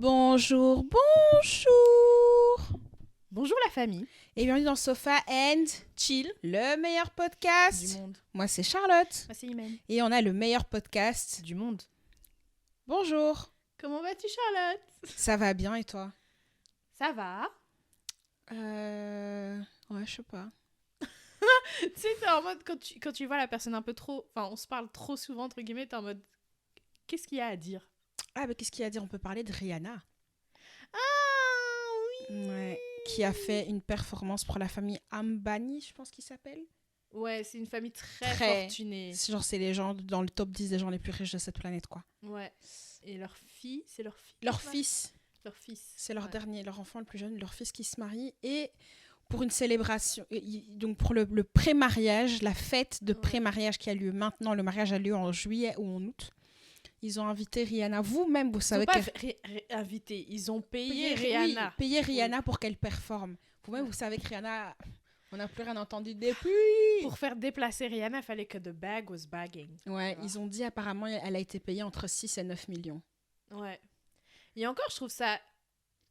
Bonjour, bonjour. Bonjour la famille. Et bienvenue dans Sofa and Chill le meilleur podcast du monde. Moi, c'est Charlotte. Moi c'est Imen. Et on a le meilleur podcast Du monde. Bonjour. Comment vas-tu Charlotte? Ça va bien et toi? Ça va. Ouais, je sais pas. Tu sais, t'es en mode quand tu vois la personne un peu trop... Enfin, on se parle trop souvent, entre guillemets, t'es en mode... Qu'est-ce qu'il y a à dire? Ah, mais qu'est-ce qu'il y a à dire? On peut parler de Rihanna. Ah oui. Ouais. Qui a fait une performance pour la famille Ambani, je pense qu'il s'appelle. Ouais, c'est une famille très fortunée. C'est les gens dans le top 10 des gens les plus riches de cette planète, quoi. Ouais. Et leur fille, c'est leur fille. Leur fils. Leur fils. C'est leur dernier, leur enfant le plus jeune, leur fils qui se marie. Et pour une célébration, donc pour le pré-mariage, la fête de pré-mariage qui a lieu maintenant, le mariage a lieu en juillet ou en août, ils ont invité Rihanna. Vous-même, vous savez invité, ils ont payé Rihanna. Oui, payé Rihanna pour qu'elle performe. Vous-même, vous savez que Rihanna, on n'a plus rien entendu depuis. Pour faire déplacer Rihanna, il fallait que the bag was bagging. Ouais, ils ont dit apparemment, elle a été payée entre 6 et 9 millions. Ouais. Et encore, je trouve ça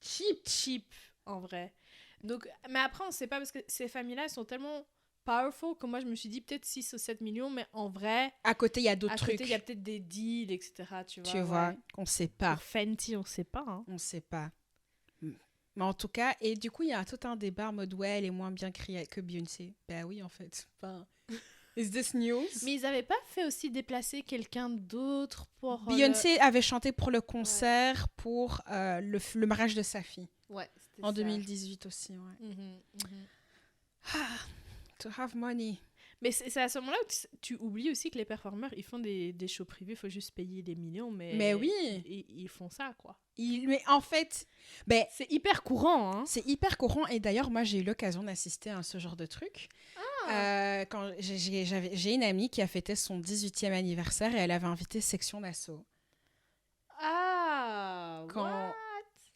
cheap, en vrai. Donc, mais après, on ne sait pas parce que ces familles-là, elles sont tellement powerful que moi, je me suis dit peut-être 6 ou 7 millions, mais en vrai... À côté, il y a d'autres trucs. À côté, il y a peut-être des deals, etc. Tu vois, on ne sait pas. Pour Fenty, on ne sait pas. Hein. On ne sait pas. Mais en tout cas, et du coup, il y a tout un débat en mode, ouais, elle est moins bien que Beyoncé. Ben oui, en fait. Enfin, is this news? Mais ils n'avaient pas fait aussi déplacer quelqu'un d'autre pour... Beyoncé avait chanté pour le concert pour le mariage de sa fille. Ouais, en 2018 aussi, ouais. To have money. Mais c'est à ce moment-là où tu oublies aussi que les performeurs, ils font des shows privés, il faut juste payer des millions, mais oui. Ils font ça, quoi. Mais en fait... c'est hyper courant, hein. C'est hyper courant, et d'ailleurs, moi, j'ai eu l'occasion d'assister à ce genre de truc. Quand j'ai une amie qui a fêté son 18e anniversaire, et elle avait invité Section d'Assaut.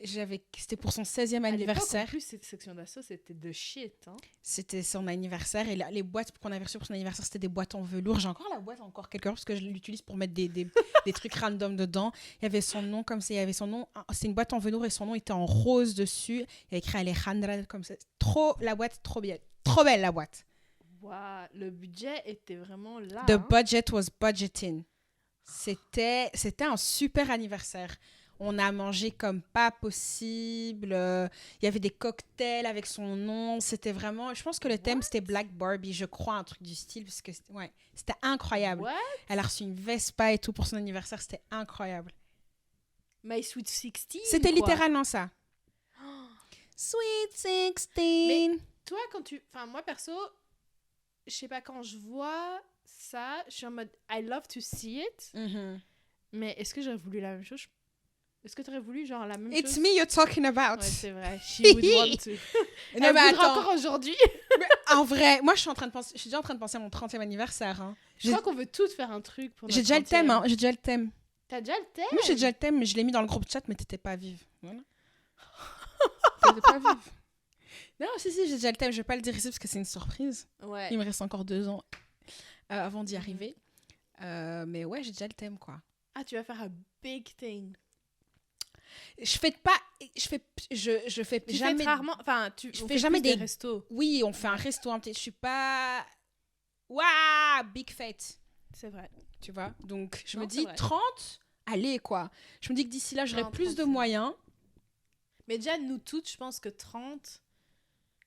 C'était pour son 16e anniversaire. En plus, cette Section d'Assaut, c'était de shit. Hein. C'était son anniversaire. Et les boîtes qu'on avait reçues pour son anniversaire, c'était des boîtes en velours. J'ai encore la boîte quelque part parce que je l'utilise pour mettre des trucs random dedans. Il y avait son nom comme ça. Il y avait son nom. C'est une boîte en velours et son nom était en rose dessus. Il y a écrit Alejandra comme ça. La boîte, trop bien. Trop belle, la boîte. Wow, le budget était vraiment là. The budget was budgeting. C'était un super anniversaire. On a mangé comme pas possible. Il y avait des cocktails avec son nom. C'était vraiment... Je pense que le thème, c'était Black Barbie, je crois, un truc du style. Parce que c'était incroyable. What? Elle a reçu une Vespa et tout pour son anniversaire. C'était incroyable. My Sweet 16. C'était littéralement ça. Sweet 16. Mais toi, Enfin, moi, perso, je sais pas, quand je vois ça, je suis en mode I love to see it. Mm-hmm. Mais est-ce que j'aurais voulu la même chose? Est-ce que tu aurais voulu genre la même chose? It's me you're talking about. Ouais, c'est vrai. She would want to. Non, mais attends. Encore aujourd'hui. En vrai, moi, je suis déjà en train de penser à mon 30e anniversaire. Hein. Je crois qu'on veut tous faire un truc pour notre J'ai déjà le thème, hein. J'ai déjà le thème. T'as déjà le thème? Oui, j'ai déjà le thème, mais je l'ai mis dans le groupe chat, mais t'étais pas vive. Voilà. T'étais pas vive. Non, si, j'ai déjà le thème. Je vais pas le dire ici parce que c'est une surprise. Ouais. Il me reste encore 2 ans avant d'y arriver. Mais ouais, j'ai déjà le thème, quoi. Ah, tu vas faire un big thing. Je fais jamais rarement, enfin je fais jamais des restos. Oui, on fait un resto. Je suis pas waouh, big fête. C'est vrai. Tu vois. Donc je me dis 30, allez quoi. Je me dis que d'ici là, j'aurai plus de c'est moyens. Mais déjà nous toutes, je pense que 30,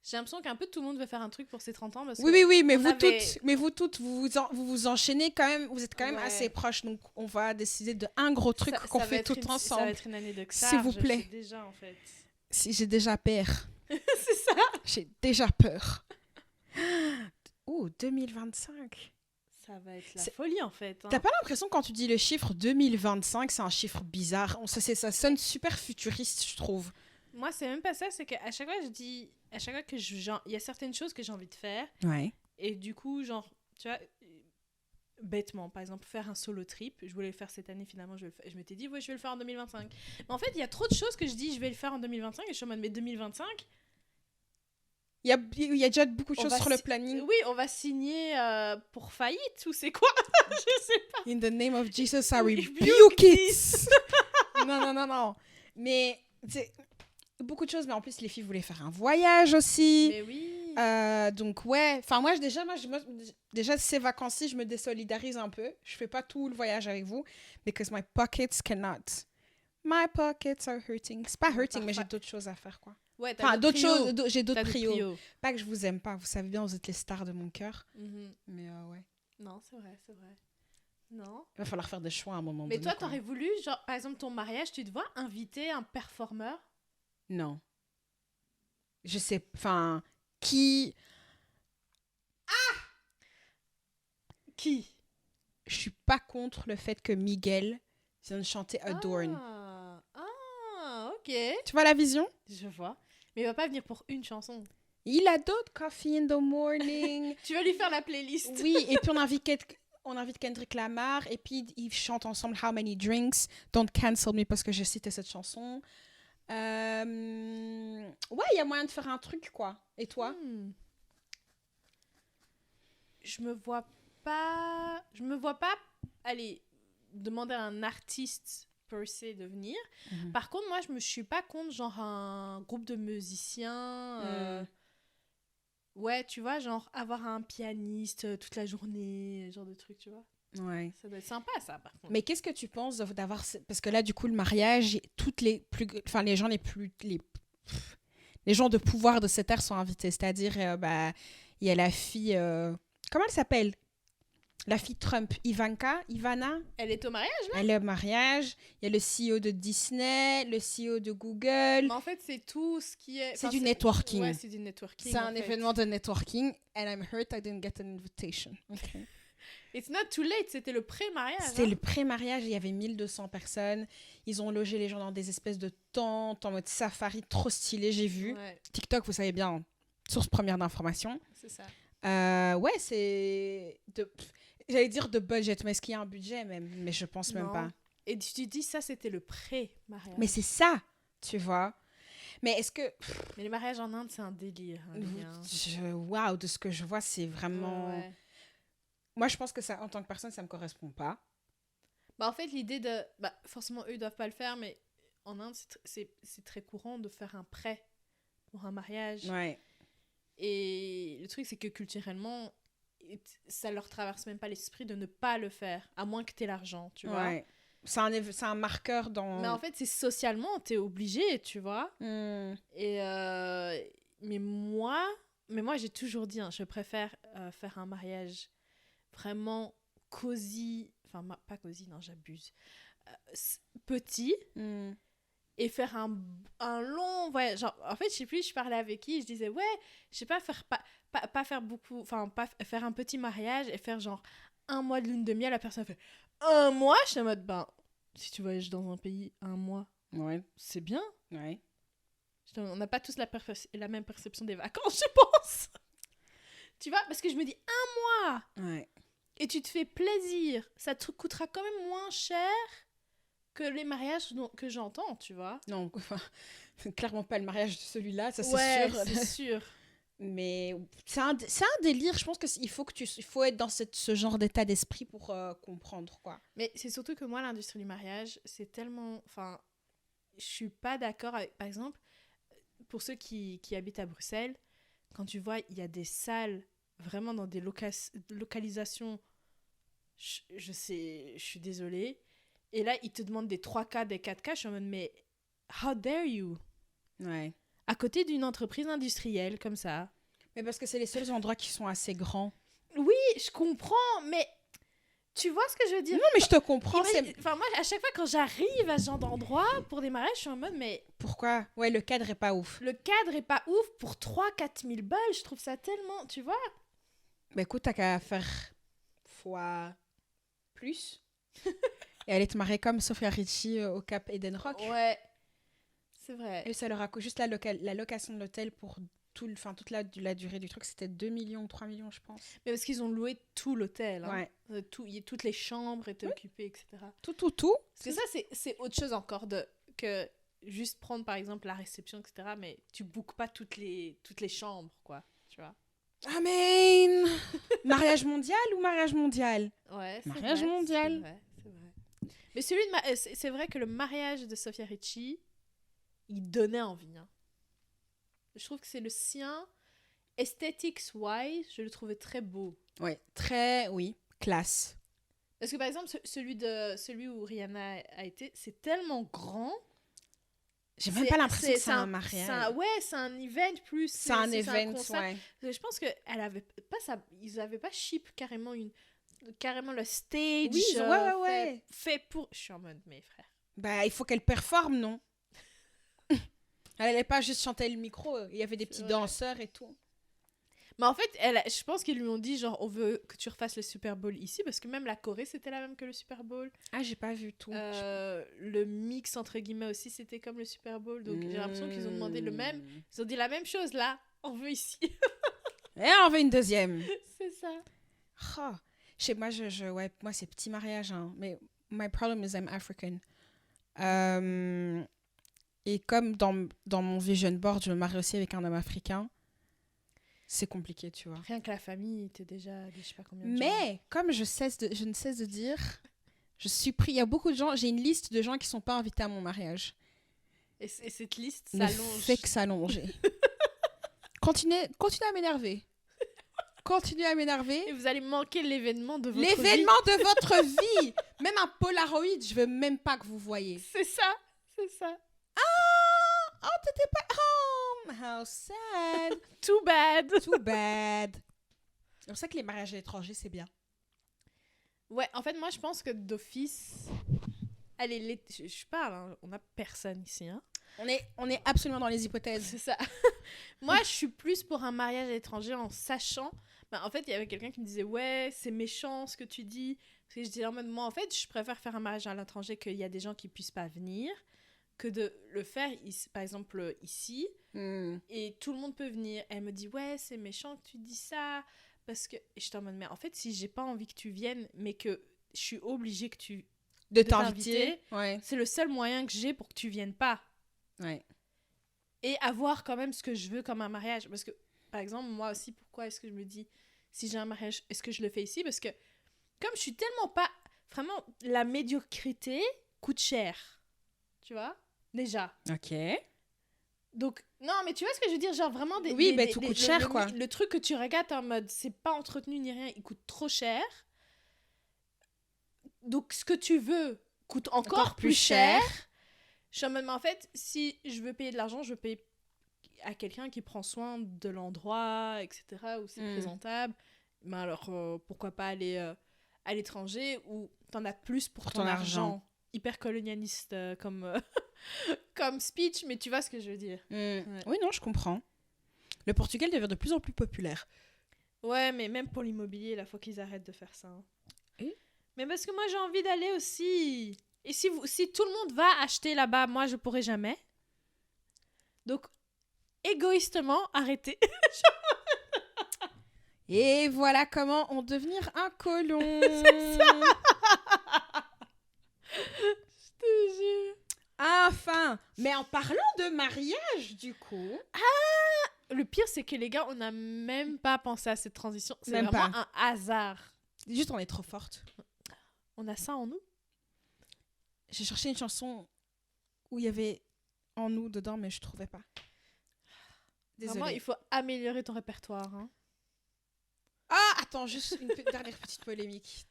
j'ai l'impression qu'un peu tout le monde veut faire un truc pour ses 30 ans parce oui, mais vous toutes vous enchaînez quand même, vous êtes quand même assez proches, donc on va décider de un gros truc qu'on fait tout ensemble. Ça va être une année de s'il vous plaît. Je sais déjà en fait. Si j'ai déjà peur. C'est ça. J'ai déjà peur. Oh, 2025. Ça va être la folie en fait. Hein. T'as pas l'impression quand tu dis le chiffre 2025, c'est un chiffre bizarre. Ça sonne super futuriste, je trouve. Moi, c'est même pas ça, c'est qu'à chaque fois, il y a certaines choses que j'ai envie de faire. Ouais. Et du coup, genre, tu vois, bêtement, par exemple, faire un solo trip. Je voulais le faire cette année, finalement, je m'étais dit, ouais, je vais le faire en 2025. Mais en fait, il y a trop de choses que je dis, je vais le faire en 2025, et je suis en mode, mais 2025... Il y a déjà beaucoup de choses sur le planning. Oui, on va signer pour faillite, ou c'est quoi? Je sais pas. In the name of Jesus, I rebuke it. Non. c'est beaucoup de choses, mais en plus, les filles voulaient faire un voyage aussi. Mais oui. Donc, ouais. Enfin, moi, déjà, ces vacances-ci, je me désolidarise un peu. Je fais pas tout le voyage avec vous. Because my pockets cannot. My pockets are hurting. C'est pas hurting, mais j'ai d'autres choses à faire, quoi. Ouais, Enfin, d'autres prios. choses. J'ai d'autres T'as prios. Pas que je vous aime pas. Vous savez bien, vous êtes les stars de mon cœur. Mais ouais. Non, c'est vrai, c'est vrai. Non. Il va falloir faire des choix à un moment Mais donné. toi, t'aurais voulu, genre, par exemple, ton mariage, tu te vois inviter un performeur? Non. Je sais. Enfin, qui. Qui? Je suis pas contre le fait que Miguel vienne chanter Adorn. Ok. Tu vois la vision? Je vois. Mais il va pas venir pour une chanson. Il a d'autres Coffee in the Morning. Tu vas lui faire la playlist. Oui, et puis on invite Kendrick Lamar et puis ils chantent ensemble How Many Drinks, Don't Cancel Me parce que j'ai cité cette chanson. Ouais, il y a moyen de faire un truc, quoi. Et toi? Je me vois pas, allez, demander à un artiste per se de venir. Par contre, moi, je me suis pas contre genre un groupe de musiciens. Ouais, tu vois, genre avoir un pianiste toute la journée, genre de truc, tu vois. Ouais. Ça doit être sympa, ça, par contre. Mais qu'est-ce que tu penses d'avoir... Parce que là, du coup, le mariage, toutes les plus... Enfin, les gens les plus... Les gens de pouvoir de cette ère sont invités. C'est-à-dire, il y a la fille... Comment elle s'appelle? La fille Trump, Ivana. Elle est au mariage, là? Elle est au mariage. Il y a le CEO de Disney, le CEO de Google. Mais en fait, c'est tout ce qui est... C'est du networking. Ouais, c'est du networking. C'est un événement de networking. And I'm hurt I didn't get an invitation. Okay. It's not too late, c'était le pré-mariage. C'était le pré-mariage, il y avait 1200 personnes. Ils ont logé les gens dans des espèces de tentes en mode safari, trop stylé, j'ai vu. Ouais. TikTok, vous savez bien, source première d'information. C'est ça. Ouais, c'est... J'allais dire de budget, mais est-ce qu'il y a un budget même? Mais je pense même pas. Et tu dis ça, c'était le pré-mariage. Mais c'est ça, tu vois. Mais est-ce que... Mais les mariages en Inde, c'est un délire. Waouh, de ce que je vois, c'est vraiment... Ouais. Moi, je pense que ça, en tant que personne, ça me correspond pas. Bah, en fait, l'idée de... Bah, forcément, eux, ils doivent pas le faire, mais en Inde, c'est très courant de faire un prêt pour un mariage. Ouais. Et le truc, c'est que culturellement, ça leur traverse même pas l'esprit de ne pas le faire, à moins que tu aies l'argent, tu vois. Ouais. C'est un marqueur dans... Mais en fait, c'est socialement, tu es obligé, tu vois. Et mais moi, j'ai toujours dit, hein, je préfère faire un mariage vraiment cosy, enfin pas cosy, non, j'abuse, petit, et faire un long voyage. Genre, en fait, je sais plus, je parlais avec qui, je disais, ouais, je sais pas, pas faire beaucoup, enfin, pas faire un petit mariage et faire genre 1 mois de lune de miel. La personne fait 1 mois, je suis en mode, ben, si tu voyages dans un pays 1 mois, ouais, c'est bien. Ouais. On n'a pas tous la même perception des vacances, je pense. Tu vois, parce que je me dis 1 mois. Ouais. Et tu te fais plaisir. Ça te coûtera quand même moins cher que les mariages que j'entends, tu vois. Non, enfin, clairement pas le mariage de celui-là, ça ouais, c'est sûr. c'est sûr. Mais c'est un délire. Je pense qu'il faut être dans ce genre d'état d'esprit pour comprendre, quoi. Mais c'est surtout que moi, l'industrie du mariage, c'est tellement... Enfin, je suis pas d'accord avec... Par exemple, pour ceux qui habitent à Bruxelles, quand tu vois, il y a des salles vraiment dans des localisations... Je sais, je suis désolée. Et là, ils te demandent des 3K, des 4K. Je suis en mode, mais how dare you? Ouais. À côté d'une entreprise industrielle comme ça. Mais parce que c'est les seuls endroits qui sont assez grands. Oui, je comprends, mais tu vois ce que je veux dire? Non, mais je te comprends. Enfin, moi, à chaque fois, quand j'arrive à ce genre d'endroit pour des mariages, je suis en mode, mais... Pourquoi? Ouais, le cadre est pas ouf. Le cadre est pas ouf pour 3-4 000 balles. Je trouve ça tellement... Tu vois? Bah écoute, t'as qu'à faire fois plus. Et aller te marier comme Sophia Richie au Cap Eden Rock. Ouais, c'est vrai. Et ça leur a juste la location de l'hôtel pour toute la durée du truc, c'était 2 millions ou 3 millions, je pense. Mais parce qu'ils ont loué tout l'hôtel. Hein. Ouais. Toutes les chambres étaient occupées, etc. Tout. Parce que ça, c'est autre chose encore que juste prendre, par exemple, la réception, etc. Mais tu bookes pas toutes les chambres, quoi. Tu vois? Amen. Mariage mondial ou mariage mondial? Ouais, mariage vrai, mondial. C'est vrai. Mais c'est vrai que le mariage de Sophia Richie, il donnait envie. Hein. Je trouve que c'est le sien. Aesthetics-wise, je le trouvais très beau. Ouais, très, oui, classe. Parce que par exemple, celui où Rihanna a été, c'est tellement grand. J'ai même pas l'impression que c'est un mariage. C'est un event plus. C'est un event, ouais. Je pense que elle avait pas ça. Ils avaient pas ship carrément le stage. Oui, ouais. Fait pour. Je suis en mode, mes frères. Bah, il faut qu'elle performe, non? Elle allait pas juste chanter le micro. Il y avait des petits danseurs et tout. Mais en fait, je pense qu'ils lui ont dit, genre, on veut que tu refasses le Super Bowl ici, parce que même la Corée, c'était la même que le Super Bowl. Ah, j'ai pas vu tout. Le mix, entre guillemets, aussi, c'était comme le Super Bowl. Donc, j'ai l'impression qu'ils ont demandé le même. Ils ont dit la même chose, là, on veut ici. Et on veut une deuxième. C'est ça. Oh. Chez moi, moi, c'est petit mariage. Hein. Mais my problem is I'm African. Et comme dans mon vision board, je me marie aussi avec un homme africain. C'est compliqué, tu vois. Rien que la famille, t'es déjà, je sais pas combien de gens. Mais, comme je ne cesse de dire, je suis pris. Il y a beaucoup de gens, j'ai une liste de gens qui ne sont pas invités à mon mariage. Et cette liste s'allonge. s'allonge. Ne fait que s'allonger. Continuez à m'énerver. Continuez à m'énerver. Et vous allez manquer l'événement de votre vie. L'événement de votre vie. Même un Polaroid, je veux même pas que vous voyez. C'est ça. Oh, t'étais pas home. How sad. Too bad. C'est pour ça que les mariages à l'étranger, c'est bien. Ouais, en fait, moi, je pense que d'office... Allez, je parle, hein, on n'a personne ici. Hein. On est absolument dans les hypothèses. C'est ça. Moi, je suis plus pour un mariage à l'étranger en sachant... en fait, il y avait quelqu'un qui me disait « Ouais, c'est méchant ce que tu dis. » Parce que je disais en mode « Moi, en fait, je préfère faire un mariage à l'étranger qu'il y a des gens qui puissent pas venir que de le faire, par exemple, ici. Et tout le monde peut venir. » Elle me dit « Ouais, c'est méchant que tu dis ça. » Parce que... Et je suis en mode « Mais en fait, si j'ai pas envie que tu viennes, mais que je suis obligée que tu... de t'inviter, ouais. C'est le seul moyen que j'ai pour que tu viennes pas. Ouais. Et avoir quand même ce que je veux comme un mariage. Parce que, par exemple, moi aussi, pourquoi est-ce que je me dis, si j'ai un mariage, est-ce que je le fais ici? Parce que, comme je suis tellement pas... Vraiment, la médiocrité coûte cher. Tu vois? Déjà. Ok. Donc, non, mais tu vois ce que je veux dire? Genre, vraiment... tout coûte cher, quoi. Le truc que tu regardes en mode, c'est pas entretenu ni rien, il coûte trop cher. Donc, ce que tu veux coûte encore plus cher. Je suis en mode, mais en fait, si je veux payer de l'argent, je veux payer à quelqu'un qui prend soin de l'endroit, etc., où c'est présentable. Mais alors, pourquoi pas aller à l'étranger où t'en as plus pour ton argent. Hyper colonialiste comme speech, mais tu vois ce que je veux dire. Ouais. Oui, non, je comprends. Le Portugal devient de plus en plus populaire. Ouais, mais même pour l'immobilier, il faut qu'ils arrêtent de faire ça. Hein. Et mais parce que moi, j'ai envie d'aller aussi. Et si tout le monde va acheter là-bas, moi, je pourrai jamais. Donc, égoïstement, arrêtez. Et voilà comment en devenir un colon. C'est ça. Je te jure. Enfin. Mais en parlant de mariage, du coup... Le pire, c'est que les gars, on n'a même pas pensé à cette transition. C'est même vraiment pas. un hasard. Juste, on est trop forte. On a ça en nous. J'ai cherché une chanson où il y avait en nous dedans, mais je trouvais pas. Désolée. Vraiment, il faut améliorer ton répertoire. Hein. Ah, attends, juste une dernière petite polémique.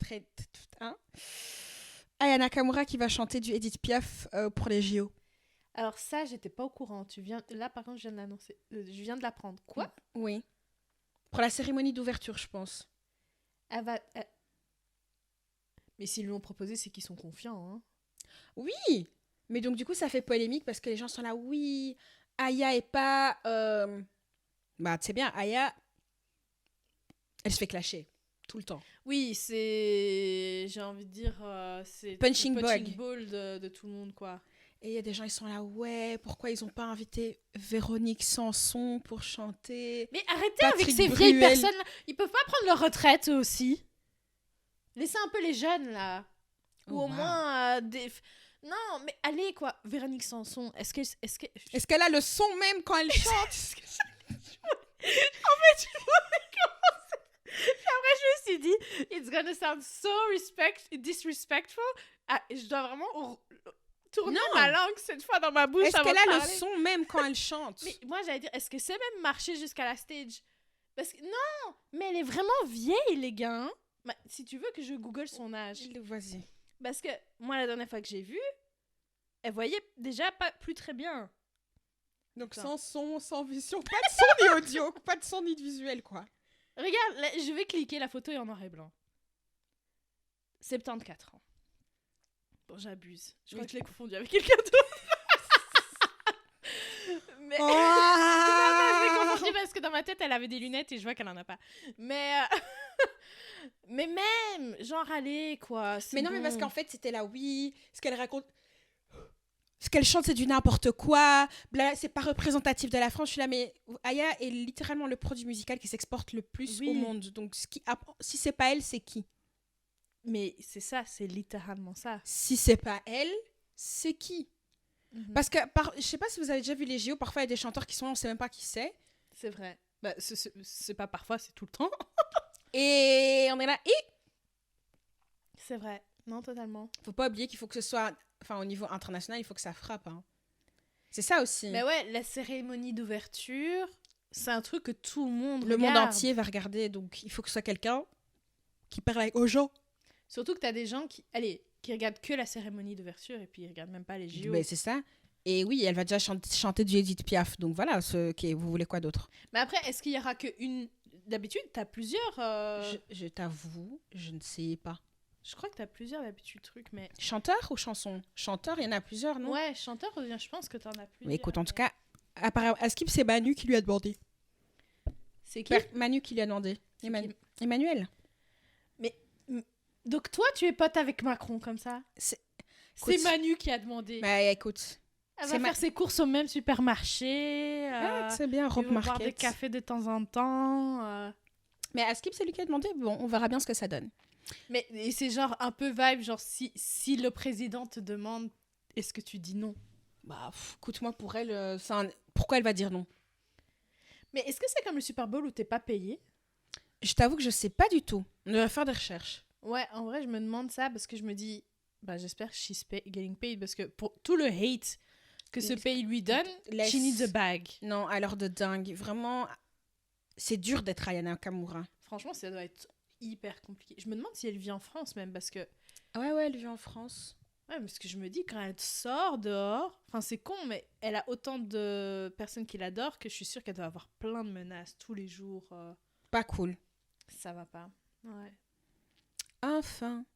Aya Nakamura qui va chanter du Edith Piaf pour les JO. Alors ça, j'étais pas au courant. Là, par contre, je viens de l'annoncer. Je viens de l'apprendre. Quoi? Oui. Pour la cérémonie d'ouverture, je pense. Mais s'ils lui ont proposé, c'est qu'ils sont confiants. Hein. Oui. Mais donc, du coup, ça fait polémique parce que les gens sont là, oui, Aya est pas... Bah, tu sais bien, Aya, elle se fait clasher tout le temps. Oui, c'est... J'ai envie de dire... c'est punching ball de tout le monde, quoi. Et il y a des gens, ils sont là, ouais, pourquoi ils n'ont pas invité Véronique Sanson pour chanter? Mais arrêtez Patrick avec ces Bruel. vieilles personnes là. Ils peuvent pas prendre leur retraite, eux aussi. Laissez un peu les jeunes, là. Ou au moins des... Non, mais allez, quoi. Véronique Sanson, est-ce qu'elle a le son même quand elle chante? En fait, je après, je me suis dit, it's gonna sound so disrespectful. Ah, je dois vraiment tourner Non. ma langue cette fois dans ma bouche Est-ce avant qu'elle de a le parler. son même quand elle chante? Mais moi, j'allais dire, est-ce que c'est même marcher jusqu'à la stage? Parce que non, mais elle est vraiment vieille, les gars. Hein. Bah, si tu veux que je google son âge. Vas-y. Parce que moi, la dernière fois que j'ai vu, elle voyait déjà pas plus très bien. Donc Attends. sans son, sans vision, pas de son ni audio, pas de son ni de visuel, quoi. Regarde, là, je vais cliquer, la photo est en noir et blanc. 74 ans. Bon, j'abuse. Je crois Oui. que je l'ai confondu avec quelqu'un d'autre. Mais... Oh Non, je l'ai confondu parce que dans ma tête, elle avait des lunettes et je vois qu'elle en a pas. Mais... mais même, genre, allez, quoi. Mais non, mais parce bon. qu'en fait, c'était là, oui, ce qu'elle raconte... Ce qu'elle chante, c'est du n'importe quoi. C'est pas représentatif de la France. Je suis là, mais Aya est littéralement le produit musical qui s'exporte le plus Oui. au monde. Donc, si c'est pas elle, c'est qui? Mais c'est ça, c'est littéralement ça. Si c'est pas elle, c'est qui? Mhm. Parce que, je sais pas si vous avez déjà vu les JO, parfois il y a des chanteurs qui sont, on sait même pas qui c'est. C'est vrai. Bah, c'est pas parfois, c'est tout le temps. Et on est là, et C'est vrai. Non, totalement. faut pas oublier qu'il faut que ce soit, enfin au niveau international, il faut que ça frappe. Hein. C'est ça aussi. Mais ouais, la cérémonie d'ouverture, c'est un truc que tout le monde Le monde regarde. entier va regarder, donc il faut que ce soit quelqu'un qui parle aux gens. Surtout que t'as des gens qui regardent que la cérémonie d'ouverture et puis ils regardent même pas les JO. Ben, c'est ça. Et oui, elle va déjà chanter du Edith Piaf, donc voilà, vous voulez quoi d'autre? Mais après, est-ce qu'il y aura que une... D'habitude, t'as plusieurs... Je t'avoue, je ne sais pas. Je crois que t'as plusieurs d'habitude trucs, mais... Chanteur ou chanson? Chanteur, il y en a plusieurs, non? Ouais, chanteur, je pense que t'en as plusieurs. Mais écoute, en tout cas, apparemment, à Skip, c'est Manu qui lui a demandé. C'est qui? Manu qui lui a demandé. C'est qui? Emmanuel. Donc toi, tu es pote avec Macron comme ça? C'est- C'est écoute. Manu qui a demandé. Bah écoute, Elle c'est va faire ses courses au même supermarché. c'est bien, Ils Rob vont boire des Market. cafés de temps en temps. Mais à Skip, c'est lui qui a demandé. Bon, on verra bien ce que ça donne. Mais et c'est genre un peu vibe, genre si le président te demande, est-ce que tu dis non? Bah, écoute, moi, pour elle, pourquoi elle va dire non? Mais est-ce que c'est comme le Super Bowl où t'es pas payé? Je t'avoue que je sais pas du tout. On devrait faire des recherches. Ouais, en vrai, je me demande ça parce que je me dis, bah j'espère que she's getting paid parce que pour tout le hate que ce pays lui donne, Laisse- she needs a bag. Non, alors de dingue. Vraiment, c'est dur d'être Ayana Nakamura. Franchement, ça doit être hyper compliqué. Je me demande si elle vit en France même parce que Ouais, elle vit en France. ouais, parce que je me dis quand elle sort dehors, enfin c'est con mais elle a autant de personnes qui l'adorent que je suis sûre qu'elle doit avoir plein de menaces tous les jours. Pas cool. Ça va pas. Ouais. Enfin.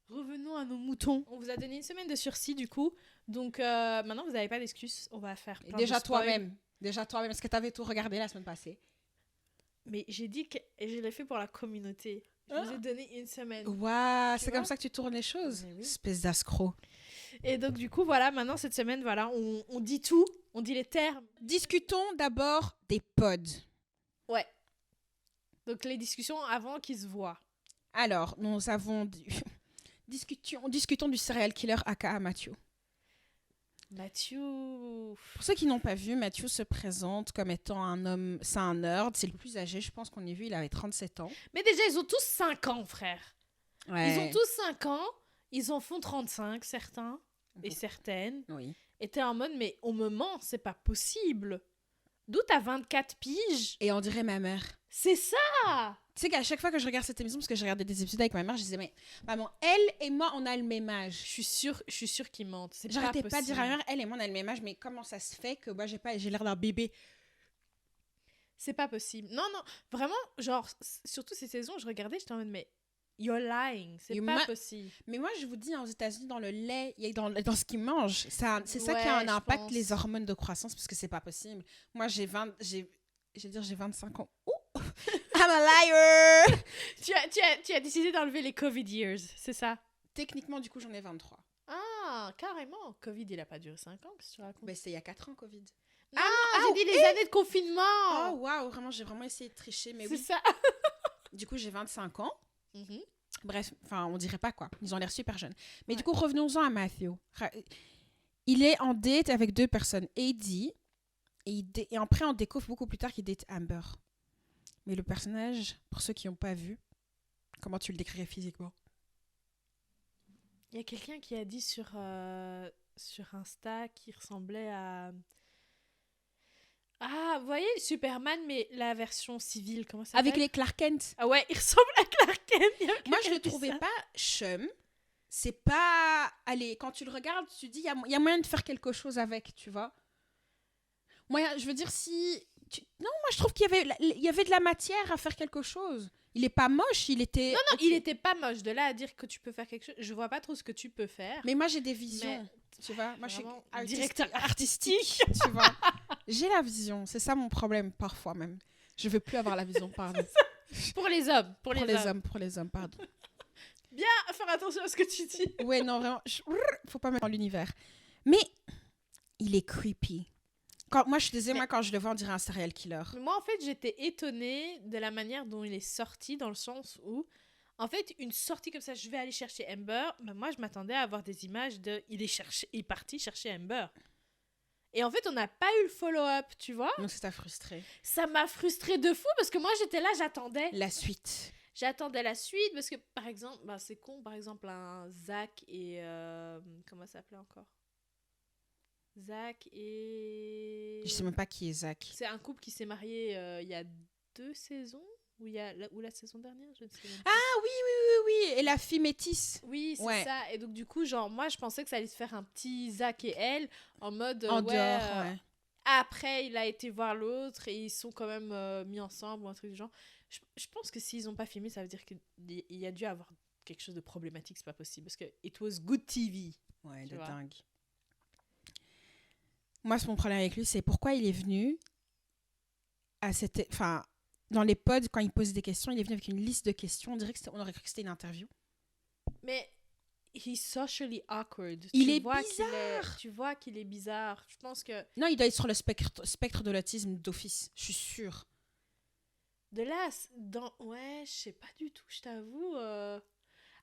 Revenons à nos moutons. On vous a donné une semaine de sursis du coup. Donc maintenant vous n'avez pas d'excuses. On va faire plein Déjà de spoil. toi-même. Déjà toi-même. Parce que t'avais tout regardé la semaine passée. Mais j'ai dit que je l'ai fait pour la communauté. Je vous ai donné une semaine. Waouh, Tu c'est vois? comme ça que tu tournes les choses. Mais oui. Espèce d'ascro. Et donc du coup voilà, maintenant cette semaine, voilà, on dit tout. On dit les termes. Discutons d'abord des pods. Ouais. Donc les discussions avant qu'ils se voient. Alors, nous avons... Discutons du serial killer aka Mathieu. Mathieu. Pour ceux qui n'ont pas vu, Mathieu se présente comme étant un homme... C'est un nerd. C'est le plus âgé. Je pense qu'on ait vu, il avait 37 ans. Mais déjà, ils ont tous 5 ans, frère. Ouais. Ils ont tous 5 ans. Ils en font 35, certains. Et Bon. certaines. Oui. Et t'es en mode, mais on me ment, c'est pas possible. D'où t'as 24 piges? Et on dirait ma mère. C'est ça! Tu sais qu'à chaque fois que je regarde cette émission, parce que j'ai regardé des épisodes avec ma mère, je disais, mais maman, elle et moi, on a le même âge. Je suis sûre qu'ils mentent. C'est J'arrêtais pas de possible. dire à ma mère, elle et moi, on a le même âge, mais comment ça se fait que moi, j'ai l'air d'un bébé? C'est pas possible. Non, non, vraiment, genre, surtout ces saisons, je regardais, j'étais en mode, mais you're lying. C'est You pas ma- possible. Mais moi, je vous dis, aux États-Unis, dans le lait, dans ce qu'ils mangent, c'est ça Ouais, qui a un je impact, pense. les hormones de croissance, parce que c'est pas possible. Moi, j'ai 25 ans. Ouh! I'm a liar! Tu as décidé d'enlever les COVID years, c'est ça? Techniquement, du coup, j'en ai 23. Ah, carrément. Covid, il a pas duré 5 ans, qu'est-ce que tu racontes? Ben, c'était il y a 4 ans, Covid. Non, j'ai dit les années de confinement. Oh, waouh! Vraiment, j'ai vraiment essayé de tricher, mais c'est oui. ça. Du coup, j'ai 25 ans. Mhm. Bref, enfin, on dirait pas quoi. Ils ont l'air super jeunes. Mais Ouais. du coup, revenons-en à Matthew. Il est en date avec 2 personnes. Eddie, et après, on découvre beaucoup plus tard qu'il date Amber. Mais le personnage, pour ceux qui n'ont pas vu, comment tu le décrirais physiquement? Il y a quelqu'un qui a dit sur sur Insta qui ressemblait à... Ah, vous voyez Superman, mais la version civile, comment ça s'appelle? Avec les Clark Kent. Ah ouais, il ressemble à Clark Kent. Moi, je le trouvais pas chum. C'est pas... Allez, quand tu le regardes, tu dis, il y a moyen de faire quelque chose avec, tu vois. Moi, je veux dire, si... Non, moi, je trouve il y avait de la matière à faire quelque chose. Il est pas moche, il était... Non, il était pas moche. De là à dire que tu peux faire quelque chose, je vois pas trop ce que tu peux faire. Mais moi, j'ai des visions, tu vois. Moi, je suis directeur artistique. Tu vois. J'ai la vision, c'est ça mon problème, parfois même. Je veux plus avoir la vision, pardon. Pour les hommes. Pour les hommes, pardon. Bien faire attention à ce que tu dis. Ouais, non, vraiment, faut pas mettre dans l'univers. Mais il est creepy. Moi, je suis désolée, moi, quand je le vois, on dirait un serial killer. Mais moi, en fait, j'étais étonnée de la manière dont il est sorti, dans le sens où, en fait, une sortie comme ça, je vais aller chercher Amber, mais moi, je m'attendais à avoir des images de... Il est parti chercher Amber. Et en fait, on n'a pas eu le follow-up, tu vois. Donc, ça t'a frustré. Ça m'a frustrée de fou, parce que moi, j'étais là, j'attendais. La suite. J'attendais la suite, parce que, par exemple, c'est con, par exemple, un Zach et... comment ça s'appelait encore? Zach et... Je sais même pas qui est Zach. C'est un couple qui s'est marié il y a 2 saisons ou la saison dernière, je ne sais même plus. Ah oui. Et la fille métisse. Oui, c'est ça. Et donc du coup, genre moi je pensais que ça allait se faire un petit Zach et elle en mode dehors, ouais. Après, il a été voir l'autre et ils sont quand même mis ensemble ou un truc du genre. Je pense que s'ils n'ont pas filmé, ça veut dire qu'il y a dû avoir quelque chose de problématique, c'est pas possible parce que it was good TV. Ouais, de dingue. Moi, mon problème avec lui, c'est pourquoi il est venu à cette... Enfin, dans les pods, quand il pose des questions, il est venu avec une liste de questions. On dirait on aurait cru que c'était une interview. Mais he's socially awkward. Il est bizarre. Tu vois qu'il est bizarre. Je pense que... Non, il doit être sur le spectre de l'autisme d'office. Je suis sûre. De là, ouais, je sais pas du tout, je t'avoue.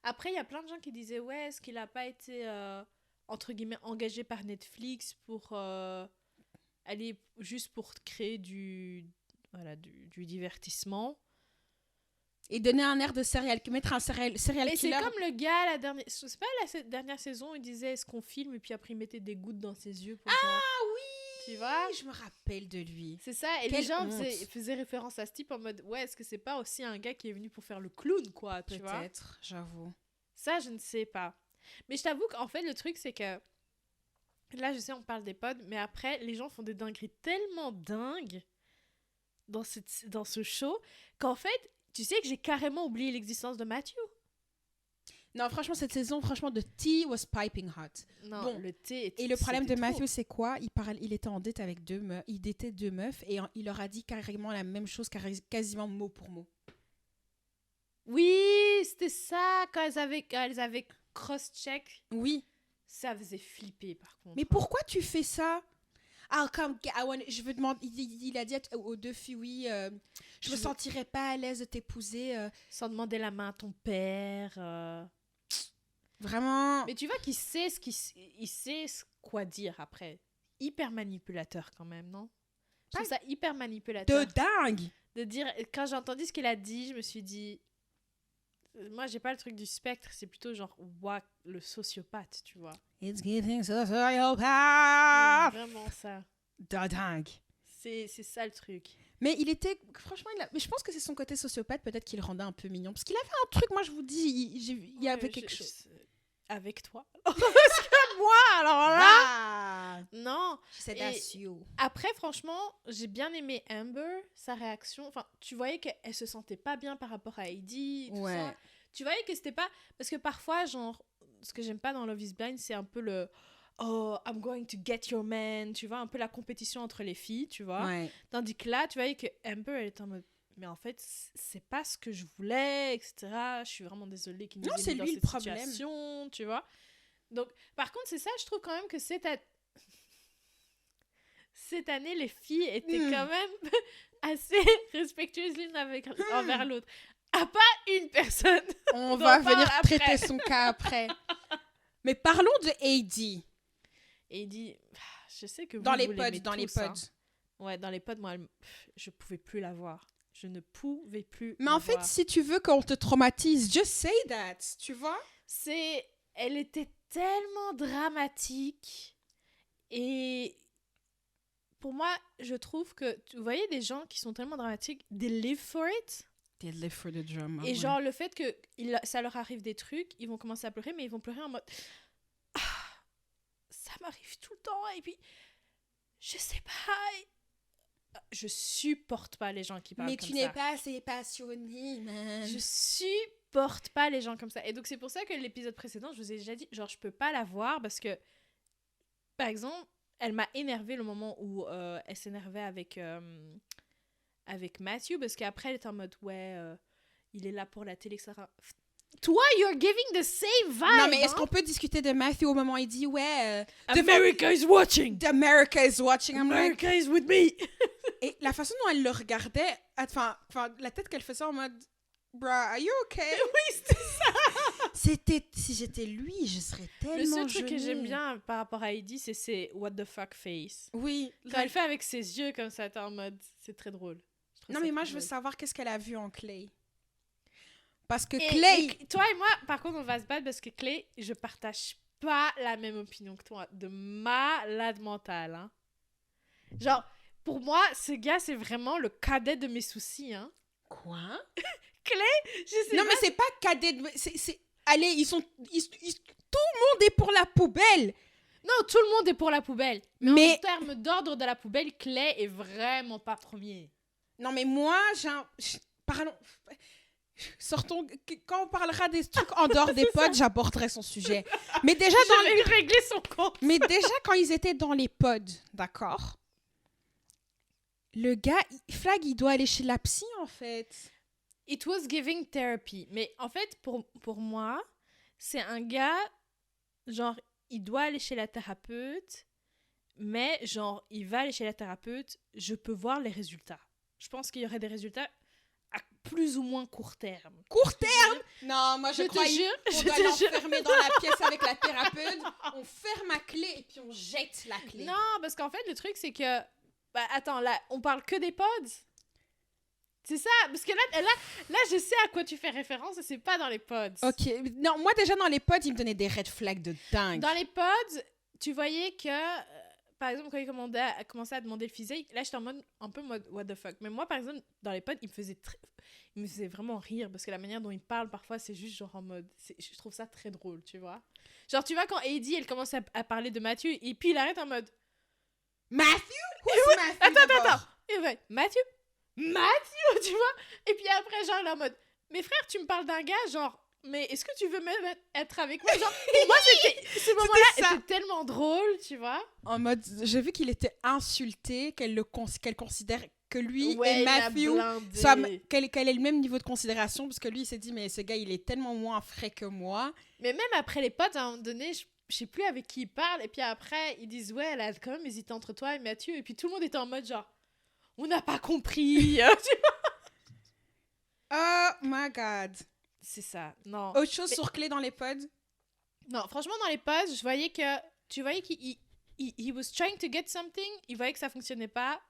Après, il y a plein de gens qui disaient, ouais, est-ce qu'il a pas été... entre guillemets, engagé par Netflix pour aller juste pour créer du divertissement. Et donner un air de mettre un serial killer. Et c'est comme le gars, c'est pas la dernière saison, il disait est-ce qu'on filme et puis après il mettait des gouttes dans ses yeux. Pour oui. Tu vois? Je me rappelle de lui. C'est ça, et les gens faisaient référence à ce type en mode ouais, est-ce que c'est pas aussi un gars qui est venu pour faire le clown, quoi, tu vois? Peut-être, j'avoue. Ça, je ne sais pas. Mais je t'avoue qu'en fait, le truc, c'est que... Là, je sais, on parle des pods, mais après, les gens font des dingueries tellement dingues dans ce show qu'en fait, tu sais que j'ai carrément oublié l'existence de Matthew. Non, franchement, cette saison, the tea was piping hot. Non, bon, le thé... Et le problème de Matthew, c'est quoi? Il était en date avec deux meufs. Il datait 2 meufs et il leur a dit carrément la même chose, quasiment mot pour mot. Oui, c'était ça, quand elles avaient cross-check. Oui. Ça faisait flipper, par contre. Mais pourquoi tu fais ça? Je veux demander... Il a dit aux 2 filles, oui, je me sentirais pas à l'aise de t'épouser. Sans demander la main à ton père. Vraiment. Mais tu vois qu'il sait il sait quoi dire après. Hyper manipulateur quand même, non? Je trouve ça hyper manipulateur. De dingue! De dire, quand j'ai entendu ce qu'il a dit, je me suis dit... Moi, j'ai pas le truc du spectre, c'est plutôt genre le sociopathe, tu vois. It's giving sociopath! Vraiment ça. De dingue. C'est ça le truc. Mais il était... Franchement, mais je pense que c'est son côté sociopathe, peut-être qu'il le rendait un peu mignon. Parce qu'il avait un truc, moi je vous dis, il y avait quelque chose. Avec toi? Parce que moi, alors là... Non. That's you. Après, franchement, j'ai bien aimé Amber, sa réaction. Enfin, tu voyais qu'elle se sentait pas bien par rapport à Heidi, tout ça. Tu voyais que c'était pas... Parce que parfois, genre, ce que j'aime pas dans Love is Blind, c'est un peu le... Oh, I'm going to get your man. Tu vois, un peu la compétition entre les filles, tu vois. Ouais. Tandis que là, tu voyais que Amber, elle était en mode... Mais en fait, c'est pas ce que je voulais, etc. Je suis vraiment désolée qu'il nous ait mis dans cette situation, tu vois. Donc, par contre, c'est ça, je trouve quand même que cette année, les filles étaient quand même assez respectueuses l'une envers l'autre. À part une personne. On va venir traiter son cas après. Mais parlons de Heidi. Heidi, je sais que vous dans les pods. Hein. Ouais, dans les pods, moi, je pouvais plus la voir. Je ne pouvais plus Mais en fait, si tu veux qu'on te traumatise, just say that, tu vois? Elle était tellement dramatique. Et pour moi, je trouve que, vous voyez des gens qui sont tellement dramatiques, they live for it. They live for the drama. Et genre, le fait que ça leur arrive des trucs, ils vont commencer à pleurer, mais ils vont pleurer en mode ah, ça m'arrive tout le temps, et puis je sais pas. Je supporte pas les gens qui parlent comme ça. Mais tu n'es pas assez passionné, man. Je supporte pas les gens comme ça. Et donc, c'est pour ça que l'épisode précédent, je vous ai déjà dit, genre, je peux pas la voir parce que, par exemple, elle m'a énervée le moment où elle s'énervait avec Matthew, parce qu'après, elle était en mode, ouais, il est là pour la télé, etc. Toi, you're giving the same vibe. Non, mais est-ce qu'on peut discuter de Matthew au moment où il dit, ouais... America is watching. America is watching. America is with me. Et la façon dont elle le regardait, enfin la tête qu'elle faisait en mode, bruh, are you okay? Oui, c'était ça. Si j'étais lui, je serais tellement Le seul truc que gênée. j'aime bien par rapport à Heidi, c'est ses what the fuck face. Oui. Quand elle fait avec ses yeux comme ça, t'es en mode, c'est très drôle. Non, mais moi, je veux savoir qu'est-ce qu'elle a vu en Clay. Parce que toi et moi, par contre, on va se battre parce que Clay, je partage pas la même opinion que toi. De malade mental, hein. Genre, pour moi, ce gars, c'est vraiment le cadet de mes soucis, hein. Quoi? Clay, je sais non, pas. mais c'est pas cadet de... Allez, tout le monde est pour la poubelle. Non, tout le monde est pour la poubelle. Mais en termes d'ordre de la poubelle, Clay est vraiment pas premier. Non, mais moi, parlons... Sortons... Quand on parlera des trucs en dehors des pods, j'aborderai son sujet. Mais déjà, je vais régler son compte. Mais déjà, quand ils étaient dans les pods, d'accord? Le gars, Flag, il doit aller chez la psy, en fait. It was giving therapy. Mais en fait, pour moi, c'est un gars, genre, il doit aller chez la thérapeute, mais genre, il va aller chez la thérapeute, je peux voir les résultats. Je pense qu'il y aurait des résultats à plus ou moins court terme. Court terme? Non, moi je crois qu'on doit l'enfermer dans la pièce avec la thérapeute, on ferme la clé et puis on jette la clé. Non, parce qu'en fait, le truc, c'est que... Bah, attends, là, on parle que des pods? C'est ça, parce que là, je sais à quoi tu fais référence et c'est pas dans les pods. Ok, non, moi déjà dans les pods, il me donnait des red flags de dingue. Dans les pods, tu voyais que... par exemple, quand il commençait à demander le physique, là, j'étais un peu mode what the fuck. Mais moi, par exemple, dans les pods, il me faisait vraiment rire parce que la manière dont il parle, parfois, c'est juste genre en mode... je trouve ça très drôle, tu vois. Genre, tu vois, quand Heidi, elle commence à parler de Matthew, et puis il arrête en mode... Matthew? Attends. Et ouais, Matthew, tu vois. Et puis après, genre, il est en mode... Mais frère, tu me parles d'un gars, genre... Mais est-ce que tu veux même être avec moi? Genre, pour moi, ce moment-là était tellement drôle, tu vois. En mode, j'ai vu qu'il était insulté, qu'elle considère que lui et Matthew, qu'elle ait le même niveau de considération, parce que lui, il s'est dit, mais ce gars, il est tellement moins frais que moi. Mais même après les potes, à un moment donné, je sais plus avec qui ils parlent, et puis après, ils disent, ouais, elle a quand même hésité entre toi et Matthew, et puis tout le monde était en mode, genre, on n'a pas compris, tu vois. Oh my God. C'est ça, non. Autre chose sur Clé dans les pods? Non, franchement, dans les pods, je voyais que... Tu voyais qu'il he was trying to get something, il voyait que ça fonctionnait pas.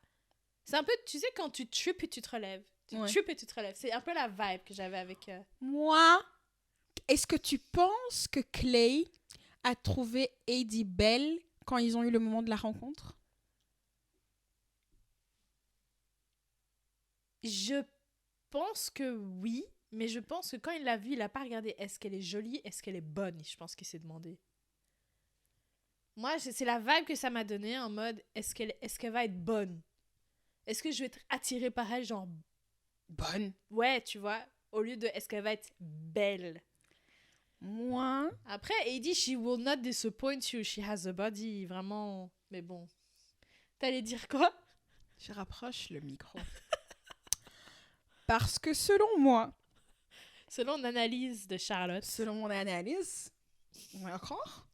C'est un peu, tu sais, quand tu tripes et tu te relèves. Tripes et tu te relèves. C'est un peu la vibe que j'avais avec... Moi, est-ce que tu penses que Clay a trouvé Heidi belle quand ils ont eu le moment de la rencontre? Je pense que oui. Mais je pense que quand il l'a vue, il n'a pas regardé est-ce qu'elle est jolie, est-ce qu'elle est bonne. Je pense qu'il s'est demandé. Moi, c'est la vibe que ça m'a donné en mode est-ce qu'elle va être bonne? Est-ce que je vais être attirée par elle, genre bonne? Ouais, tu vois, au lieu de est-ce qu'elle va être belle? Moi? Après, Heidi, she will not disappoint you. She has a body, vraiment. Mais bon. T'allais dire quoi? Je rapproche le micro. Parce que selon moi, selon l'analyse de Charlotte. Selon mon analyse, d'accord?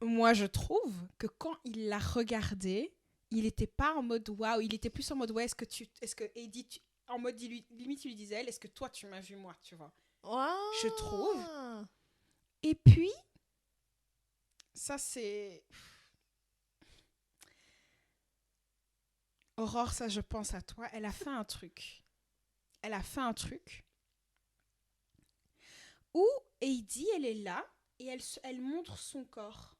Moi, je trouve que quand il l'a regardé, il n'était pas en mode waouh, il était plus en mode ouais, est-ce que Heidi, en mode limite, il lui disait elle, est-ce que toi, tu m'as vu moi, tu vois? Oh. Je trouve. Et puis, ça c'est... Aurore, ça je pense à toi, elle a fait un truc. Où Heidi, elle est là, et elle montre son corps.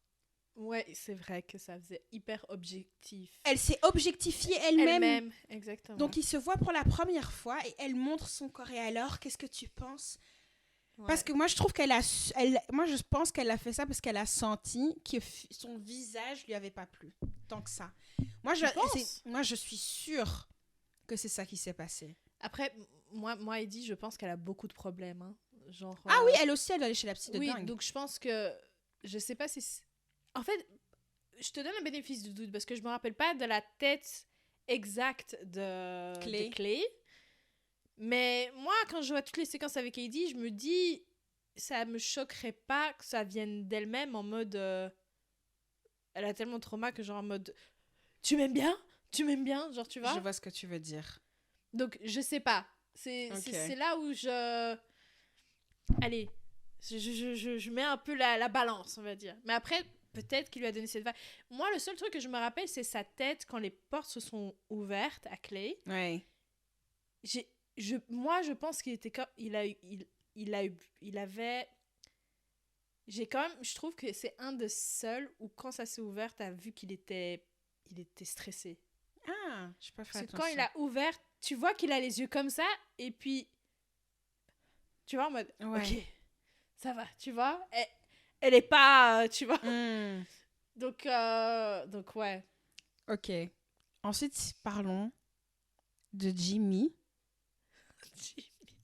Ouais, c'est vrai que ça faisait hyper objectif. Elle s'est objectifiée elle-même. Elle-même, exactement. Donc, il se voit pour la première fois et elle montre son corps. Et alors, qu'est-ce que tu penses? Ouais. Parce que moi, je trouve moi, je pense qu'elle a fait ça parce qu'elle a senti que son visage lui avait pas plu. Tant que ça. Moi, je suis sûre que c'est ça qui s'est passé. Après, moi, Eddie, je pense qu'elle a beaucoup de problèmes. Hein. Genre, Ah oui, elle aussi, elle doit aller chez la psy de oui, dingue. donc je pense que... Je sais pas si... En fait, je te donne le bénéfice du doute parce que je me rappelle pas de la tête exacte de Clay. Mais moi, quand je vois toutes les séquences avec Eddie, je me dis... Ça me choquerait pas que ça vienne d'elle-même en mode... Elle a tellement de trauma que genre en mode... Tu m'aimes bien? Tu m'aimes bien? Genre, tu vois? Je vois ce que tu veux dire. Donc, je sais pas. C'est là où je... Allez, je mets un peu la balance, on va dire. Mais après, peut-être qu'il lui a donné cette vibe. Moi, le seul truc que je me rappelle, c'est sa tête quand les portes se sont ouvertes à Clay. Ouais. Moi, je pense qu'il était... Il avait... J'ai quand même... Je trouve que c'est un des seuls où, quand ça s'est ouvert, t'as vu qu'il était stressé. Ah, je sais pas faire Parce que quand il a ouvert, tu vois qu'il a les yeux comme ça, et puis... Tu vois, en mode... Ouais. Ok, ça va, tu vois. Elle est pas... tu vois. Donc, ouais. Ok. Ensuite, parlons de Jimmy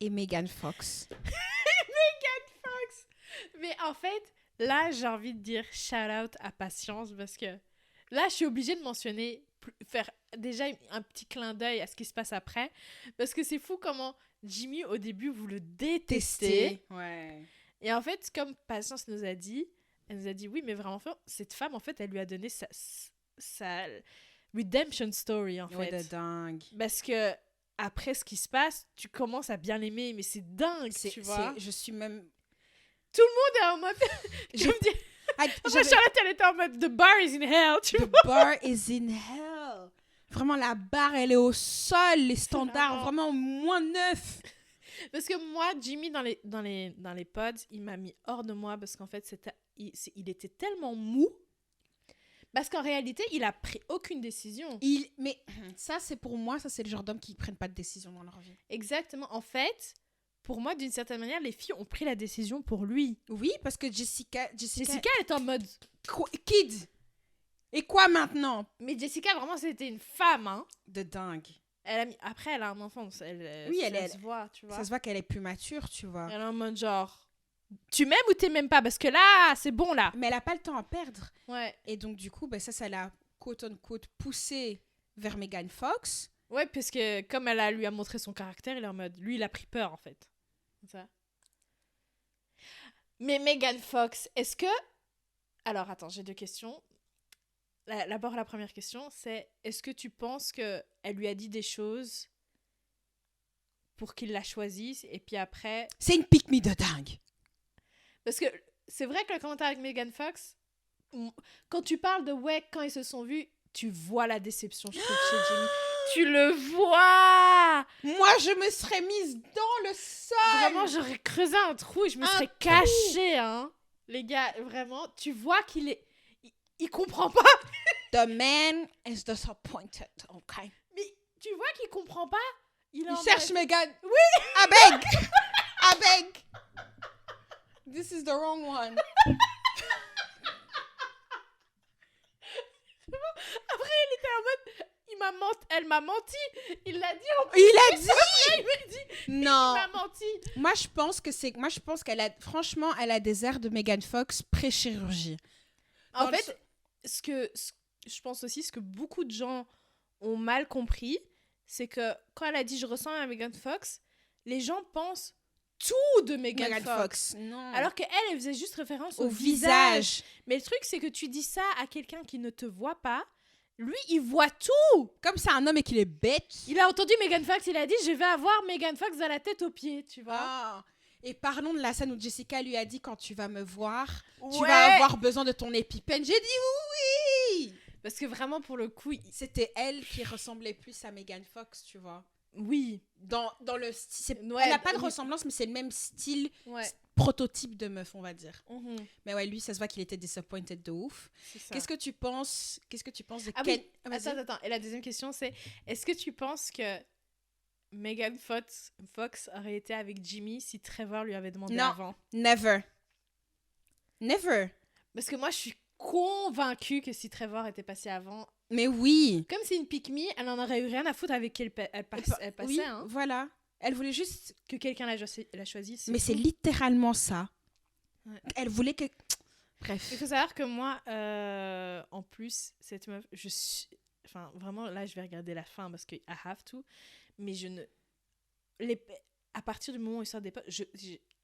et Megan Fox. Mais en fait, là, j'ai envie de dire shout-out à Patience, parce que là, je suis obligée de mentionner, faire déjà un petit clin d'œil à ce qui se passe après, parce que c'est fou comment Jimmy, au début, vous le détestez. Ouais. Et en fait, comme Patience nous a dit, elle nous a dit, oui, mais vraiment, cette femme, en fait, elle lui a donné sa redemption story, en fait. Ouais, de dingue. Parce que après ce qui se passe, tu commences à bien l'aimer, mais c'est dingue, tu vois. Je suis même... Tout le monde est en mode... Charlotte, elle était en mode The bar is in hell, tu vois. The bar is in hell. Vraiment, la barre, elle est au sol. Les standards, vraiment moins neufs. Parce que moi, Jimmy, dans les pods, il m'a mis hors de moi parce qu'en fait, il était tellement mou. Parce qu'en réalité, il a pris aucune décision. Mais ça, c'est pour moi, ça, c'est le genre d'hommes qui ne prennent pas de décision dans leur vie. Exactement. En fait... Pour moi, d'une certaine manière, les filles ont pris la décision pour lui. Oui, parce que Jessica est en mode... Kid. Et quoi maintenant? Mais Jessica, vraiment, c'était une femme, hein. De dingue. Après, elle a un enfant. Oui, elle se voit, tu vois. Ça se voit qu'elle est plus mature, tu vois. Elle est en mode genre... Tu m'aimes ou t'aimes pas? Parce que là, c'est bon, là. Mais elle a pas le temps à perdre. Ouais. Et donc, du coup, ça l'a, quote-unquote, poussé vers Megan Fox. Ouais, parce que comme lui a montré son caractère, il est en mode... Lui, il a pris peur, en fait. Ça. Mais Megan Fox, est-ce que... Alors, attends, j'ai 2 questions. D'abord, la première question, c'est est-ce que tu penses qu'elle lui a dit des choses pour qu'il la choisisse et puis après... C'est une pick-me de dingue. Parce que c'est vrai que le commentaire avec Megan Fox, quand tu parles de quand ils se sont vus, tu vois la déception, je trouve, chez Jimmy. Tu le vois! Moi, je me serais mise dans le sol! Vraiment, j'aurais creusé un trou et je me serais cachée, hein. Les gars, vraiment, tu vois qu'il est... Il comprend pas! The man is disappointed, okay? Mais tu vois qu'il comprend pas? Il cherche Megan. Oui! I beg! I beg! This is the wrong one. Après, il était en mode... Elle m'a menti. Il l'a dit en plus. Il a dit. Il m'a dit. Non. Il m'a menti. Moi, je pense qu'elle a, franchement, elle a des airs de Megan Fox pré-chirurgie. En fait, je pense aussi, ce que beaucoup de gens ont mal compris, c'est que quand elle a dit je ressemble à Megan Fox, les gens pensent tout de Megan Fox. Non. Alors qu'elle faisait juste référence au visage. Mais le truc, c'est que tu dis ça à quelqu'un qui ne te voit pas. Lui, il voit tout. Comme c'est un homme et qu'il est bête. Il a entendu Megan Fox, il a dit je vais avoir Megan Fox de la tête aux pieds, tu vois. Ah. Et parlons de la scène où Jessica lui a dit quand tu vas me voir, tu Ouais. vas avoir besoin de ton épipène. J'ai dit oui. Parce que vraiment, pour le coup, C'était elle qui ressemblait plus à Megan Fox, tu vois. Oui. Dans le style. Ouais, Elle n'a pas de oui. ressemblance, mais c'est le même style, Ouais. prototype de meuf, on va dire. Mhm. Mais ouais, lui, ça se voit qu'il était disappointed de ouf. C'est ça. Qu'est-ce que tu penses de Ah Ken? oui, Vas-y. attends. Et la deuxième question, c'est est-ce que tu penses que Megan Fox aurait été avec Jimmy si Trevor lui avait demandé Non. avant? Never. Never. Parce que moi, je suis convaincue que si Trevor était passé avant, Mais oui. comme c'est une pick-me, elle en aurait eu rien à foutre avec qui elle passait, Oui, hein. voilà. Elle voulait juste... Que quelqu'un la choisisse. Mais c'est littéralement ça. Ouais. Elle voulait que... Bref. Il faut savoir que moi, en plus, cette meuf, je suis... Enfin, vraiment, là, je vais regarder la fin parce que I have to. Mais je ne... À partir du moment où il sort des potes,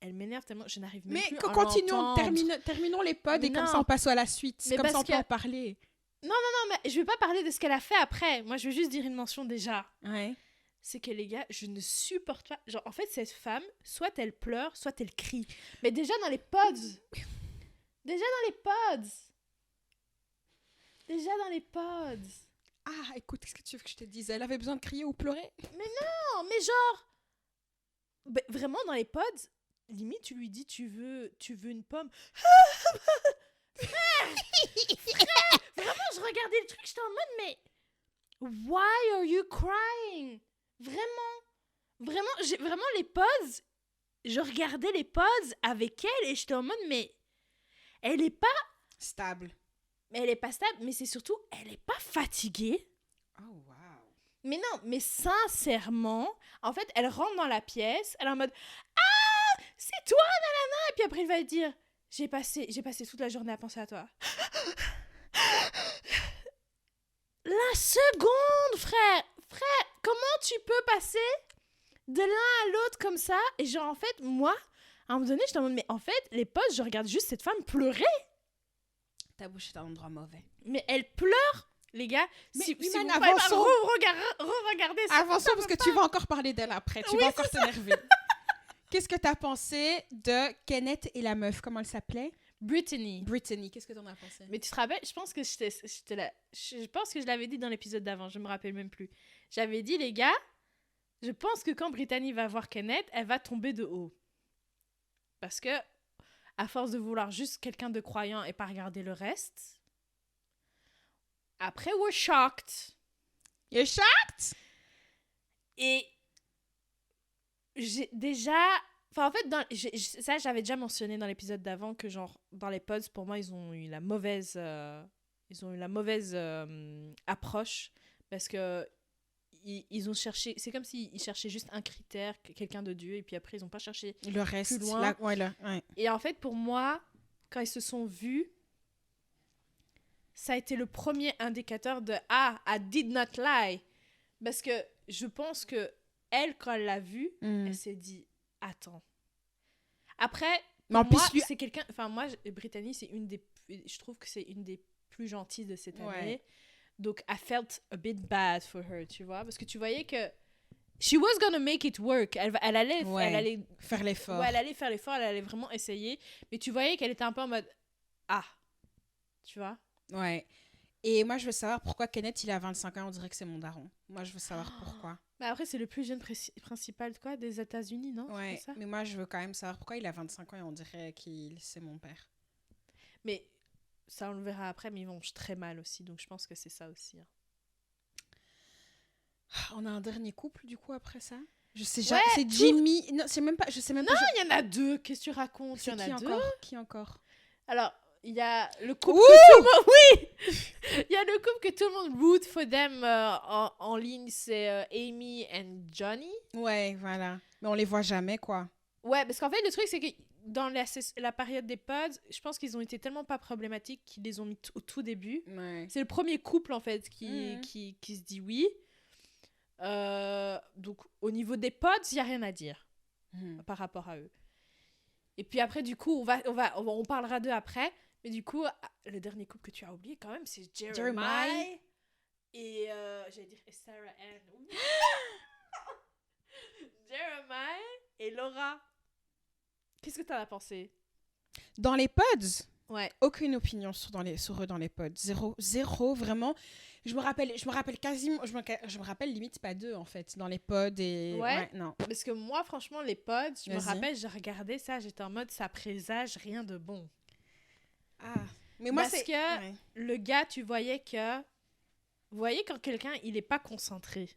elle m'énerve tellement, je n'arrive même plus à l'entendre. Terminons les pods et Non. comme ça on passe à la suite. Mais Comme ça parce on peut que- en parler. Non, mais je vais pas parler de ce qu'elle a fait après. Moi, je veux juste dire une mention déjà. Ouais. C'est que les gars, je ne supporte pas. Genre, en fait, cette femme, soit elle pleure, soit elle crie. Mais déjà dans les pods. Ah, écoute, qu'est-ce que tu veux que je te dise? Elle avait besoin de crier ou pleurer? Non, mais genre. Ben, vraiment, dans les pods, limite, tu lui dis tu veux une pomme. Frère, vraiment, je regardais le truc, j'étais en mode, mais. Why are you crying? Vraiment, vraiment les pods. Je regardais les pods avec elle et j'étais en mode, mais. Elle est pas Stable. stable, mais c'est surtout, elle est pas fatiguée. Oh, wow. Mais non, mais sincèrement, en fait, elle rentre dans la pièce, elle est en mode ah, c'est toi, nanana, et puis après elle va dire j'ai passé toute la journée à penser à toi. La seconde, frère, comment tu peux passer de l'un à l'autre comme ça? Et genre en fait, moi, à un moment donné, j'étais en mode mais en fait, les potes, je regarde juste cette femme pleurer. Ta bouche est à un endroit mauvais. Mais elle pleure, les gars. Mais si oui, vous man, pouvez pas avançons. re-regarder ça. Avançons parce que tu vas encore parler d'elle après. Tu Oui, vas encore t'énerver. Qu'est-ce que t'as pensé de Kenneth et la meuf? Comment elle s'appelait? Brittany. Brittany. Qu'est-ce que t'en as pensé? Mais tu te rappelles, je pense que j'étais là. Je pense que je l'avais dit dans l'épisode d'avant, je me rappelle même plus. J'avais dit, les gars, je pense que quand Brittany va voir Kenneth, elle va tomber de haut. Parce que, à force de vouloir juste quelqu'un de croyant et pas regarder le reste, après, we're shocked. You're shocked? Et j'ai déjà... Enfin, en fait, ça, j'avais déjà mentionné dans l'épisode d'avant que, genre, dans les pods, pour moi, ils ont eu la mauvaise approche parce que ils ont cherché... C'est comme s'ils cherchaient juste un critère, quelqu'un de Dieu, et puis après, ils n'ont pas cherché Le reste. plus loin. Ouais. Et en fait, pour moi, quand ils se sont vus, ça a été le premier indicateur de « Ah, I did not lie ». Parce que je pense que elle, quand elle l'a vu, elle s'est dit « Attends ». Après, Mais en moi, plus, lui- c'est quelqu'un... Enfin, moi, Brittany, c'est une des... Je trouve que c'est une des plus gentilles de cette année. Ouais. Donc, I felt a bit bad for her, tu vois. Parce que tu voyais que... She was gonna make it work. Elle allait... Ouais. Elle allait Faire l'effort. ouais, elle allait faire l'effort, elle allait vraiment essayer. Mais tu voyais qu'elle était un peu en mode « Ah ». Tu vois? Ouais. Et moi, je veux savoir pourquoi Kenneth, il a 25 ans, on dirait que c'est mon daron. Moi, je veux savoir pourquoi. Mais après, c'est le plus jeune principal quoi, des États-Unis, non? Ouais, C'est ça? mais moi, je veux quand même savoir pourquoi il a 25 ans et on dirait qu'il c'est mon père. Mais ça, on le verra après, mais ils mangent très mal aussi. Donc, je pense que c'est ça aussi. Hein. On a un dernier couple, du coup, après ça? Je sais Ouais, jamais. C'est Jimmy. Non, c'est même pas. Je sais même pas. Il y en a deux. Qu'est-ce que tu racontes? Il y C'est en qui a deux. encore? Qui encore? Alors, il y a le couple Ouh que tout le monde... Oui! Il y a le couple que tout le monde root for them en ligne. C'est Amy et Johnny. Ouais, voilà. Mais on les voit jamais, quoi. Ouais, parce qu'en fait, le truc, c'est que dans la période des pods, je pense qu'ils ont été tellement pas problématiques qu'ils les ont mis au tout début. Ouais. C'est le premier couple, en fait, qui se dit oui. Donc, au niveau des pods, il n'y a rien à dire par rapport à eux. Et puis après, du coup, on parlera d'eux après. Mais du coup, le dernier couple que tu as oublié, quand même, c'est Jeremiah. Et j'allais dire et Sarah Ann. Jeremiah et Laura. Qu'est-ce que t'en as pensé? Dans les pods, Ouais. Aucune opinion sur eux dans les pods. Zéro, vraiment. Je me rappelle quasiment, je me rappelle limite pas d'eux, en fait, dans les pods et... Ouais. non. Parce que moi, franchement, les pods, je me Vas-y. rappelle, je regardais ça, j'étais en mode, ça présage rien de bon. Ah. Mais moi, Parce c'est... que ouais. le gars, tu voyais que... Vous voyez quand quelqu'un, il est pas concentré.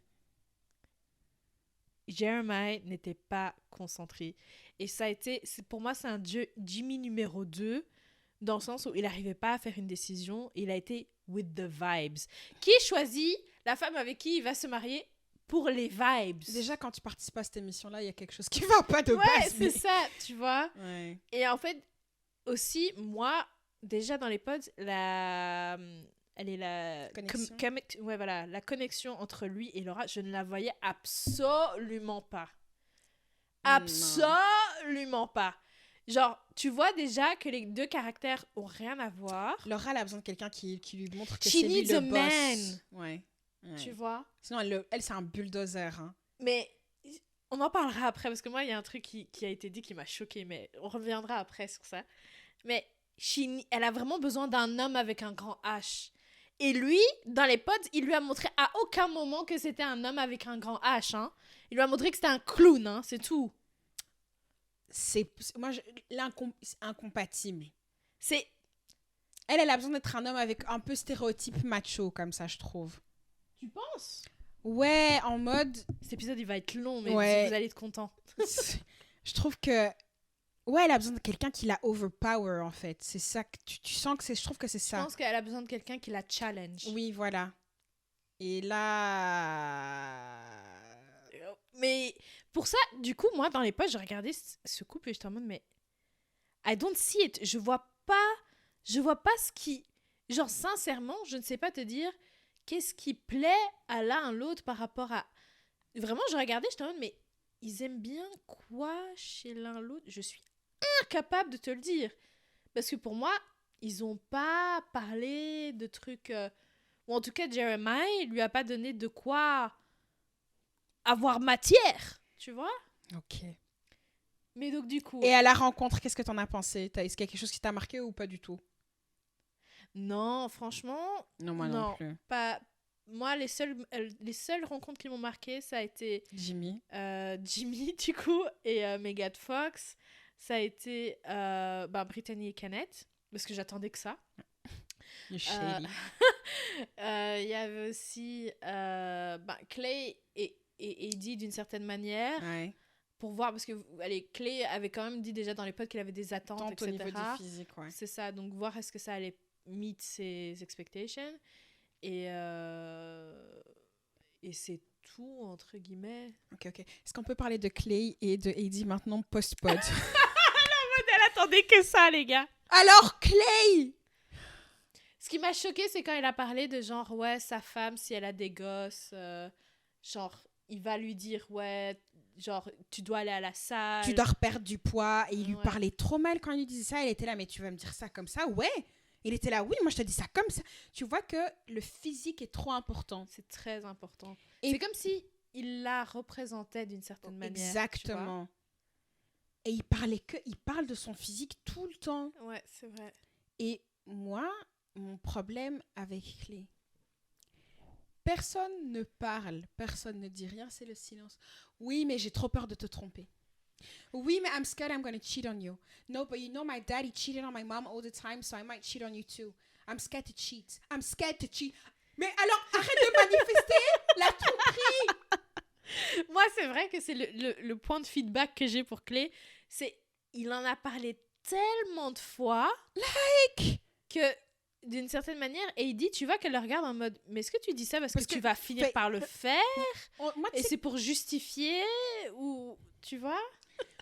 Jeremiah n'était pas concentré. Et ça a été... Pour moi, c'est un Jimmy numéro 2, dans le sens où il n'arrivait pas à faire une décision. Il a été with the vibes. Qui choisit la femme avec qui il va se marier pour les vibes? Déjà, quand tu participes à cette émission-là, il y a quelque chose qui va pas de Ouais, base. c'est ça, tu vois. Ouais. Et en fait, aussi, moi, déjà dans les pods, elle est la Connexion. ouais, voilà, la connexion entre lui et Laura, je ne la voyais absolument pas. Absolument pas. Genre, tu vois déjà que les deux caractères ont rien à voir. Laura, elle a besoin de quelqu'un qui lui montre que She c'est lui needs le a boss. man. Ouais. Tu vois. Sinon, elle c'est un bulldozer. Hein. Mais on en parlera après, parce que moi, il y a un truc qui a été dit qui m'a choquée, mais on reviendra après sur ça. Mais elle a vraiment besoin d'un homme avec un grand H. Et lui, dans les pods, il lui a montré à aucun moment que c'était un homme avec un grand H. Hein. Il lui a montré que c'était un clown, hein, c'est tout. C'est incompatible. C'est... Elle a besoin d'être un homme avec un peu stéréotype macho, comme ça, je trouve. Tu penses? Ouais, en mode... Cet épisode, il va être long, mais Ouais. vous allez être contents. Je trouve que... Ouais, elle a besoin de quelqu'un qui la overpower, en fait. C'est ça que tu sens que c'est... Je trouve que c'est Je ça. pense qu'elle a besoin de quelqu'un qui la challenge. Oui, voilà. Et là... Mais pour ça, du coup, moi, dans les posts, je regardais ce couple et j'étais en mode, mais I don't see it. Je vois pas ce qui... Genre, sincèrement, je ne sais pas te dire qu'est-ce qui plaît à l'un à l'autre par rapport à... Vraiment, je regardais, j'étais en mode, mais ils aiment bien quoi chez l'un l'autre? Je suis incapable de te le dire. Parce que pour moi, ils ont pas parlé de trucs... ou en tout cas, Jeremiah lui a pas donné de quoi avoir matière, tu vois? Ok. Mais donc, du coup... Et à la rencontre, qu'est-ce que t'en as pensé? Est-ce qu'il y a quelque chose qui t'a marqué ou pas du tout? Non, franchement, Non, moi non plus. pas... Moi, les seules rencontres qui m'ont marqué, ça a été Jimmy. Jimmy, du coup, et Megan Fox. Ça a été Brittany et Kenneth, parce que j'attendais que ça. You shady. Il y avait aussi Clay et Eddie, d'une certaine manière, Ouais. pour voir, parce que Clay avait quand même dit déjà dans les pods qu'il avait des attentes, Tant etc. au niveau du physique, ouais. C'est ça, donc voir est-ce que ça allait meet ses expectations. Et c'est tout, entre guillemets. Ok. Est-ce qu'on peut parler de Clay et de Heidi maintenant post-pod? Elle attendait que ça, les gars. Alors, Clay! Ce qui m'a choqué, c'est quand il a parlé de genre, ouais, sa femme, si elle a des gosses, genre, il va lui dire, ouais, genre, tu dois aller à la salle. Tu dois perdre du poids. Et il lui Ouais. parlait trop mal quand il lui disait ça. Elle était là, mais tu vas me dire ça comme ça? Ouais. Il était là, oui, moi je te dis ça comme ça. Tu vois que le physique est trop important. C'est très important. Et- C'est comme si il la représentait d'une certaine manière. Exactement. Et il parle de son physique tout le temps. Tu vois. Ouais, c'est vrai. Et moi, mon problème avec Clay, personne ne parle, personne ne dit rien, c'est le silence. Oui, mais j'ai trop peur de te tromper. Oui, mais I'm scared I'm going to cheat on you. No, but you know my daddy cheated on my mom all the time, so I might cheat on you too. I'm scared to cheat. I'm scared to cheat. Mais alors, arrête de manifester la tromperie. Moi, c'est vrai que c'est le point de feedback que j'ai pour Clay. C'est il en a parlé tellement de fois que d'une certaine manière, et il dit, tu vois qu'elle le regarde en mode, mais est-ce que tu dis ça parce que tu vas finir par le faire Moi, et c'est pour justifier ou tu vois?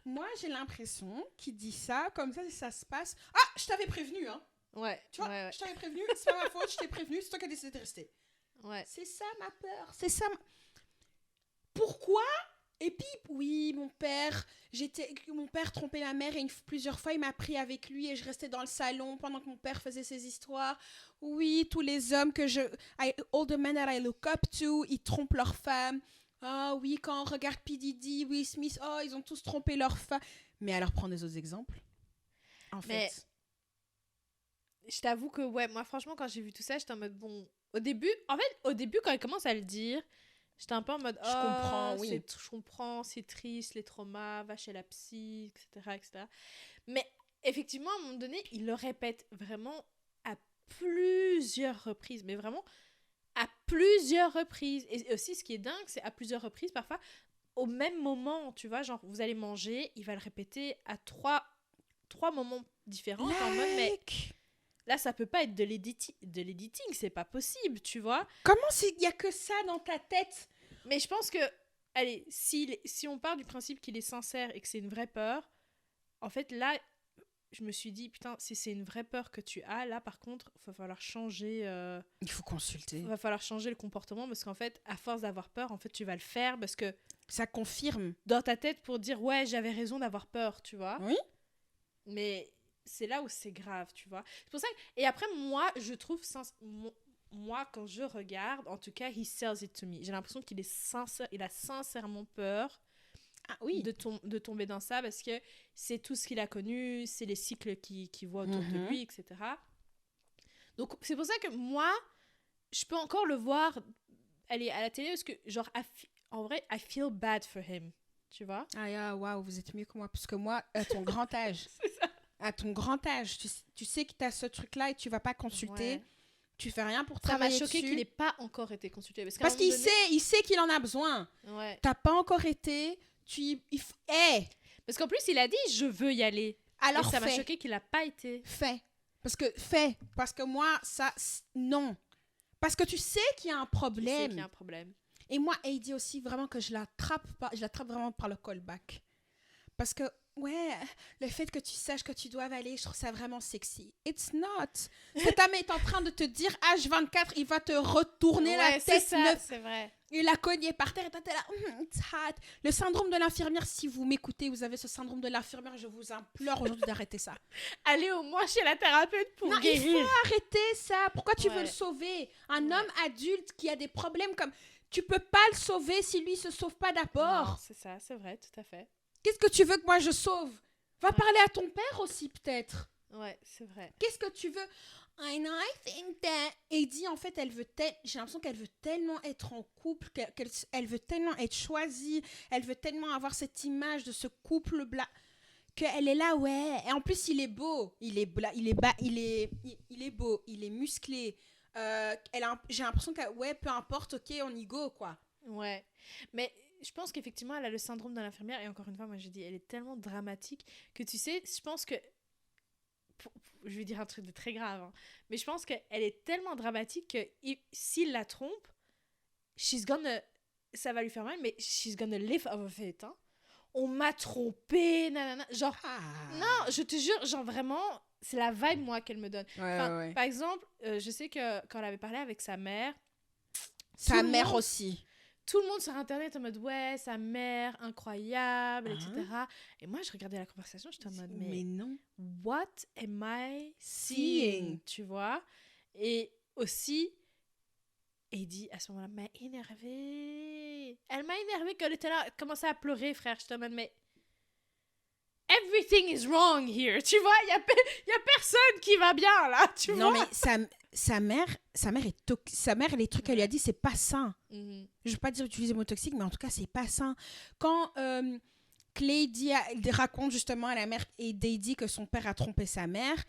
Moi, j'ai l'impression qu'il dit ça, comme ça, si ça se passe. Ah, je t'avais prévenu, hein. Ouais. Tu vois, ouais. je t'avais prévenu, c'est pas ma faute, je t'ai prévenu, c'est toi qui as décidé de rester. Ouais. C'est ça ma peur, c'est ça. Pourquoi? Et puis, oui, mon père trompait ma mère et plusieurs fois, il m'a pris avec lui et je restais dans le salon pendant que mon père faisait ses histoires. Oui, tous les hommes all the men that I look up to, ils trompent leurs femmes. Ah oui, quand on regarde P. Diddy, Will Smith, oh, ils ont tous trompé leurs femmes. Mais alors, prends des autres exemples. En Mais fait. je t'avoue que, ouais, moi, franchement, quand j'ai vu tout ça, j'étais en mode, bon... Au début, quand il commence à le dire, j'étais un peu en mode, Je comprends, oui. je comprends, c'est triste, les traumas, va chez la psy, etc., etc. Mais effectivement, à un moment donné, il le répète vraiment à plusieurs reprises, mais vraiment à plusieurs reprises. Et aussi, ce qui est dingue, c'est à plusieurs reprises, parfois, au même moment, tu vois, genre, vous allez manger, il va le répéter à trois moments différents. T'es en mode, mais là, ça peut pas être de l'editing, c'est pas possible, tu vois. Comment il y a que ça dans ta tête? Mais je pense que, allez, si on part du principe qu'il est sincère et que c'est une vraie peur, en fait, là, je me suis dit, putain, si c'est une vraie peur que tu as, là, par contre, il va falloir changer... Il faut consulter. Il va falloir changer le comportement parce qu'en fait, à force d'avoir peur, en fait, tu vas le faire parce que... Ça confirme. Dans ta tête pour dire, ouais, j'avais raison d'avoir peur, tu vois. Oui. Mais c'est là où c'est grave, tu vois. C'est pour ça que... Et après, moi, je trouve... Moi, quand je regarde, en tout cas, he sells it to me. J'ai l'impression qu'il est sincère, il a sincèrement peur de tomber dans ça parce que c'est tout ce qu'il a connu, c'est les cycles qu'il voit autour de lui, etc. Donc, c'est pour ça que moi, je peux encore le voir aller à la télé parce que, genre, en vrai, I feel bad for him, tu vois. Ah, waouh, vous êtes mieux que moi. Parce que moi, à ton grand âge, à ton grand âge, tu sais que tu as ce truc-là et tu vas pas consulter. Ouais. Tu fais rien pour travailler dessus. Ça m'a choqué qu'il n'ait pas encore été consulté. Parce qu'il sait qu'il en a besoin. Ouais. T'as pas encore été. Parce qu'en plus, il a dit « je veux y aller ». Alors ça m'a choqué qu'il n'a pas été. Parce que moi, ça, non. Parce que tu sais qu'il y a un problème. Et moi, il dit aussi vraiment que je l'attrape vraiment par le callback. Parce que, ouais, le fait que tu saches que tu dois aller, je trouve ça vraiment sexy. It's not. Cet homme est en train de te dire, H24, il va te retourner la tête. C'est vrai. Il a cogné par terre et t'es là, it's hot. Le syndrome de l'infirmière, si vous m'écoutez, vous avez ce syndrome de l'infirmière, je vous implore aujourd'hui d'arrêter ça. Allez au moins chez la thérapeute pour guérir. Il faut arrêter ça. Pourquoi tu veux le sauver? Un homme adulte qui a des problèmes comme... Tu peux pas le sauver si lui se sauve pas d'abord. Non, c'est ça, c'est vrai, tout à fait. Qu'est-ce que tu veux que moi je sauve? Va parler à ton père aussi, peut-être. Ouais, c'est vrai. Qu'est-ce que tu veux? And I think that... Eddie, en fait, j'ai l'impression qu'elle veut tellement être en couple, qu'elle veut tellement être choisie, elle veut tellement avoir cette image de ce couple blanc, qu'elle est là, ouais. Et en plus, il est beau. Il est beau, il est musclé. J'ai l'impression que, ouais, peu importe, ok, on y go, quoi. Ouais. Mais... Je pense qu'effectivement, elle a le syndrome de l'infirmière. Et encore une fois, moi, je dis, elle est tellement dramatique que, tu sais, je pense que... je vais dire un truc de très grave, hein, mais je pense qu'elle est tellement dramatique que s'il la trompe, ça va lui faire mal, mais she's gonna live of it. Hein. On m'a trompé, nanana. Genre, non, je te jure, genre vraiment, c'est la vibe, moi, qu'elle me donne. Ouais. Par exemple, je sais que quand elle avait parlé avec sa mère... Sa mère aussi. Tout le monde sur Internet en mode, ouais, sa mère, incroyable, etc. Et moi, je regardais la conversation, j'étais en mode, mais non. What am I seeing? Tu vois? Et aussi, Eddie, à ce moment-là, m'a énervée. Elle m'a énervée quand elle était là, elle commençait à pleurer, frère. J'étais en mode, mais... Everything is wrong here. Tu vois, il y a personne qui va bien, là, tu vois? Non, mais sa mère, les trucs qu'elle lui a dit, c'est pas sain. Mm-hmm. Je veux pas dire utiliser le mot toxique, mais en tout cas, c'est pas sain. Quand Clay raconte justement à la mère et Daddy que son père a trompé sa mère,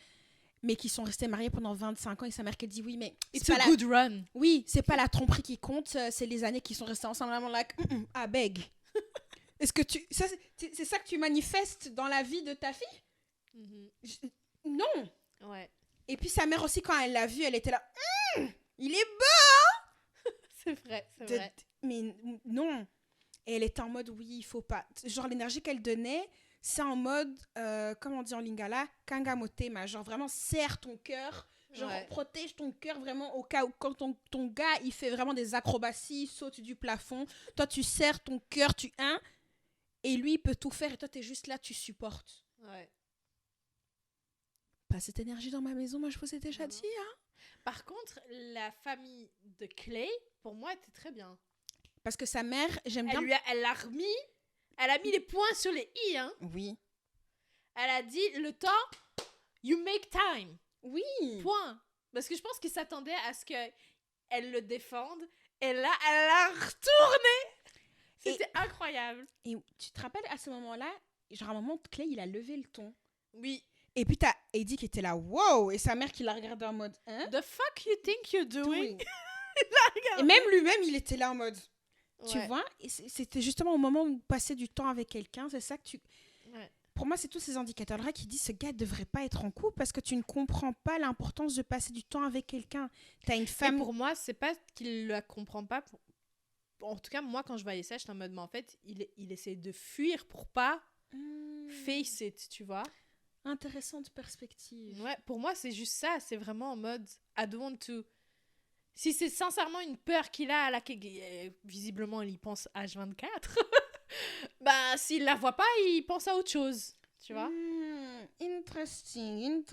mais qu'ils sont restés mariés pendant 25 ans, et sa mère qui dit oui, mais... It's a good run. Oui, c'est pas la tromperie qui compte, c'est les années qu'ils sont restés ensemble. Vraiment, like, I beg. Est-ce que c'est ça que tu manifestes dans la vie de ta fille? Mm-hmm. Non. Ouais. Et puis sa mère aussi, quand elle l'a vu, elle était là, il est beau. C'est vrai. Mais non. Et elle était en mode, oui, il faut pas. Genre, l'énergie qu'elle donnait, c'est en mode, comment on dit en lingala, kangamotema. Genre, vraiment, serre ton cœur. Genre, protège ton cœur vraiment au cas où, quand ton gars, il fait vraiment des acrobaties, il saute du plafond. Toi, tu serres ton cœur, et lui, il peut tout faire. Et toi, t'es juste là, tu supportes. Ouais. Pas cette énergie dans ma maison, moi, je vous ai déjà dit, hein. Par contre, la famille de Clay, pour moi, était très bien. Parce que sa mère, j'aime bien... Elle a mis les points sur les i, hein. Oui. Elle a dit, le temps, you make time. Oui. Point. Parce que je pense qu'il s'attendait à ce qu'elle le défende. Et là, elle a retourné. C'était incroyable. Et tu te rappelles, à ce moment-là, genre à un moment, Clay, il a levé le ton. Oui. Et puis t'as Eddie qui était là, wow! Et sa mère qui l'a regardé en mode, hein? The fuck you think you're doing? Et même lui-même, il était là en mode, tu Ouais. vois? Et c'était justement au moment où passer du temps avec quelqu'un, c'est ça que tu... Ouais. Pour moi, c'est tous ces indicateurs-là qui disent ce gars ne devrait pas être en couple parce que tu ne comprends pas l'importance de passer du temps avec quelqu'un. T'as une Et femme... pour moi, c'est pas qu'il la comprend pas. En tout cas, moi, quand je voyais ça, j'étais en mode, mais en fait, il essaie de fuir pour pas face it, tu vois. Intéressante perspective. Ouais, pour moi, c'est juste ça. C'est vraiment en mode, I don't want to... Si c'est sincèrement une peur qu'il a, à laquelle visiblement il y pense H24, bah s'il la voit pas, il pense à autre chose, tu vois. Interesting.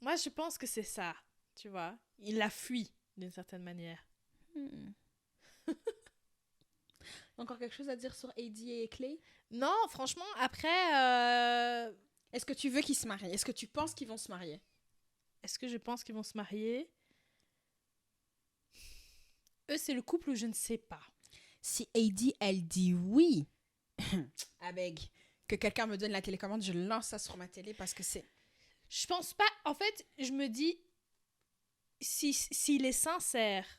Moi, je pense que c'est ça, tu vois. Il la fuit d'une certaine manière. Encore quelque chose à dire sur Eddie et Clay? Non, franchement, après, Est-ce que tu veux qu'ils se marient? Est-ce que tu penses qu'ils vont se marier? est-ce que je pense qu'ils vont se marier? Eux, c'est le couple où je ne sais pas. Si Eddie, elle dit oui, avec que quelqu'un me donne la télécommande, je lance ça sur ma télé parce que c'est... Je pense pas. En fait, je me dis, s'il est sincère,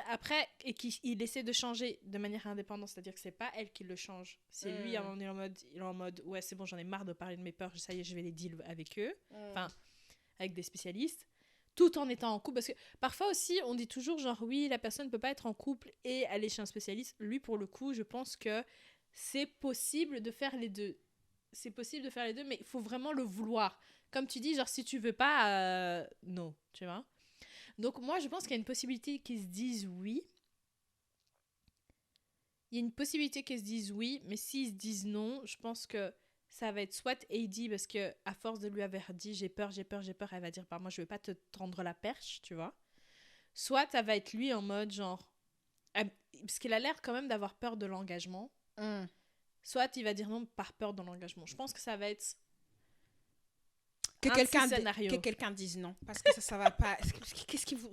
après, et qu'il essaie de changer de manière indépendante, c'est-à-dire que c'est pas elle qui le change, c'est lui, à un moment donné, il est en mode, ouais, c'est bon, j'en ai marre de parler de mes peurs, ça y est, je vais les deal avec eux, enfin, avec des spécialistes, tout en étant en couple, parce que parfois aussi, on dit toujours, genre, oui, la personne ne peut pas être en couple et aller chez un spécialiste. Lui, pour le coup, je pense que c'est possible de faire les deux. C'est possible de faire les deux, mais il faut vraiment le vouloir. Comme tu dis, genre, si tu veux pas, non, tu vois. Donc, moi, je pense qu'il y a une possibilité qu'ils se disent oui. Il y a une possibilité qu'ils se disent oui, mais s'ils se disent non, je pense que ça va être soit Heidi, parce que à force de lui avoir dit j'ai peur, elle va dire bah, moi, je vais pas te tendre la perche, tu vois. Soit ça va être lui en mode genre. Parce qu'il a l'air quand même d'avoir peur de l'engagement. Soit il va dire non par peur de l'engagement. Je pense que ça va être que scénario. Que quelqu'un dise non. Parce que ça va pas... Qu'est-ce qui vous...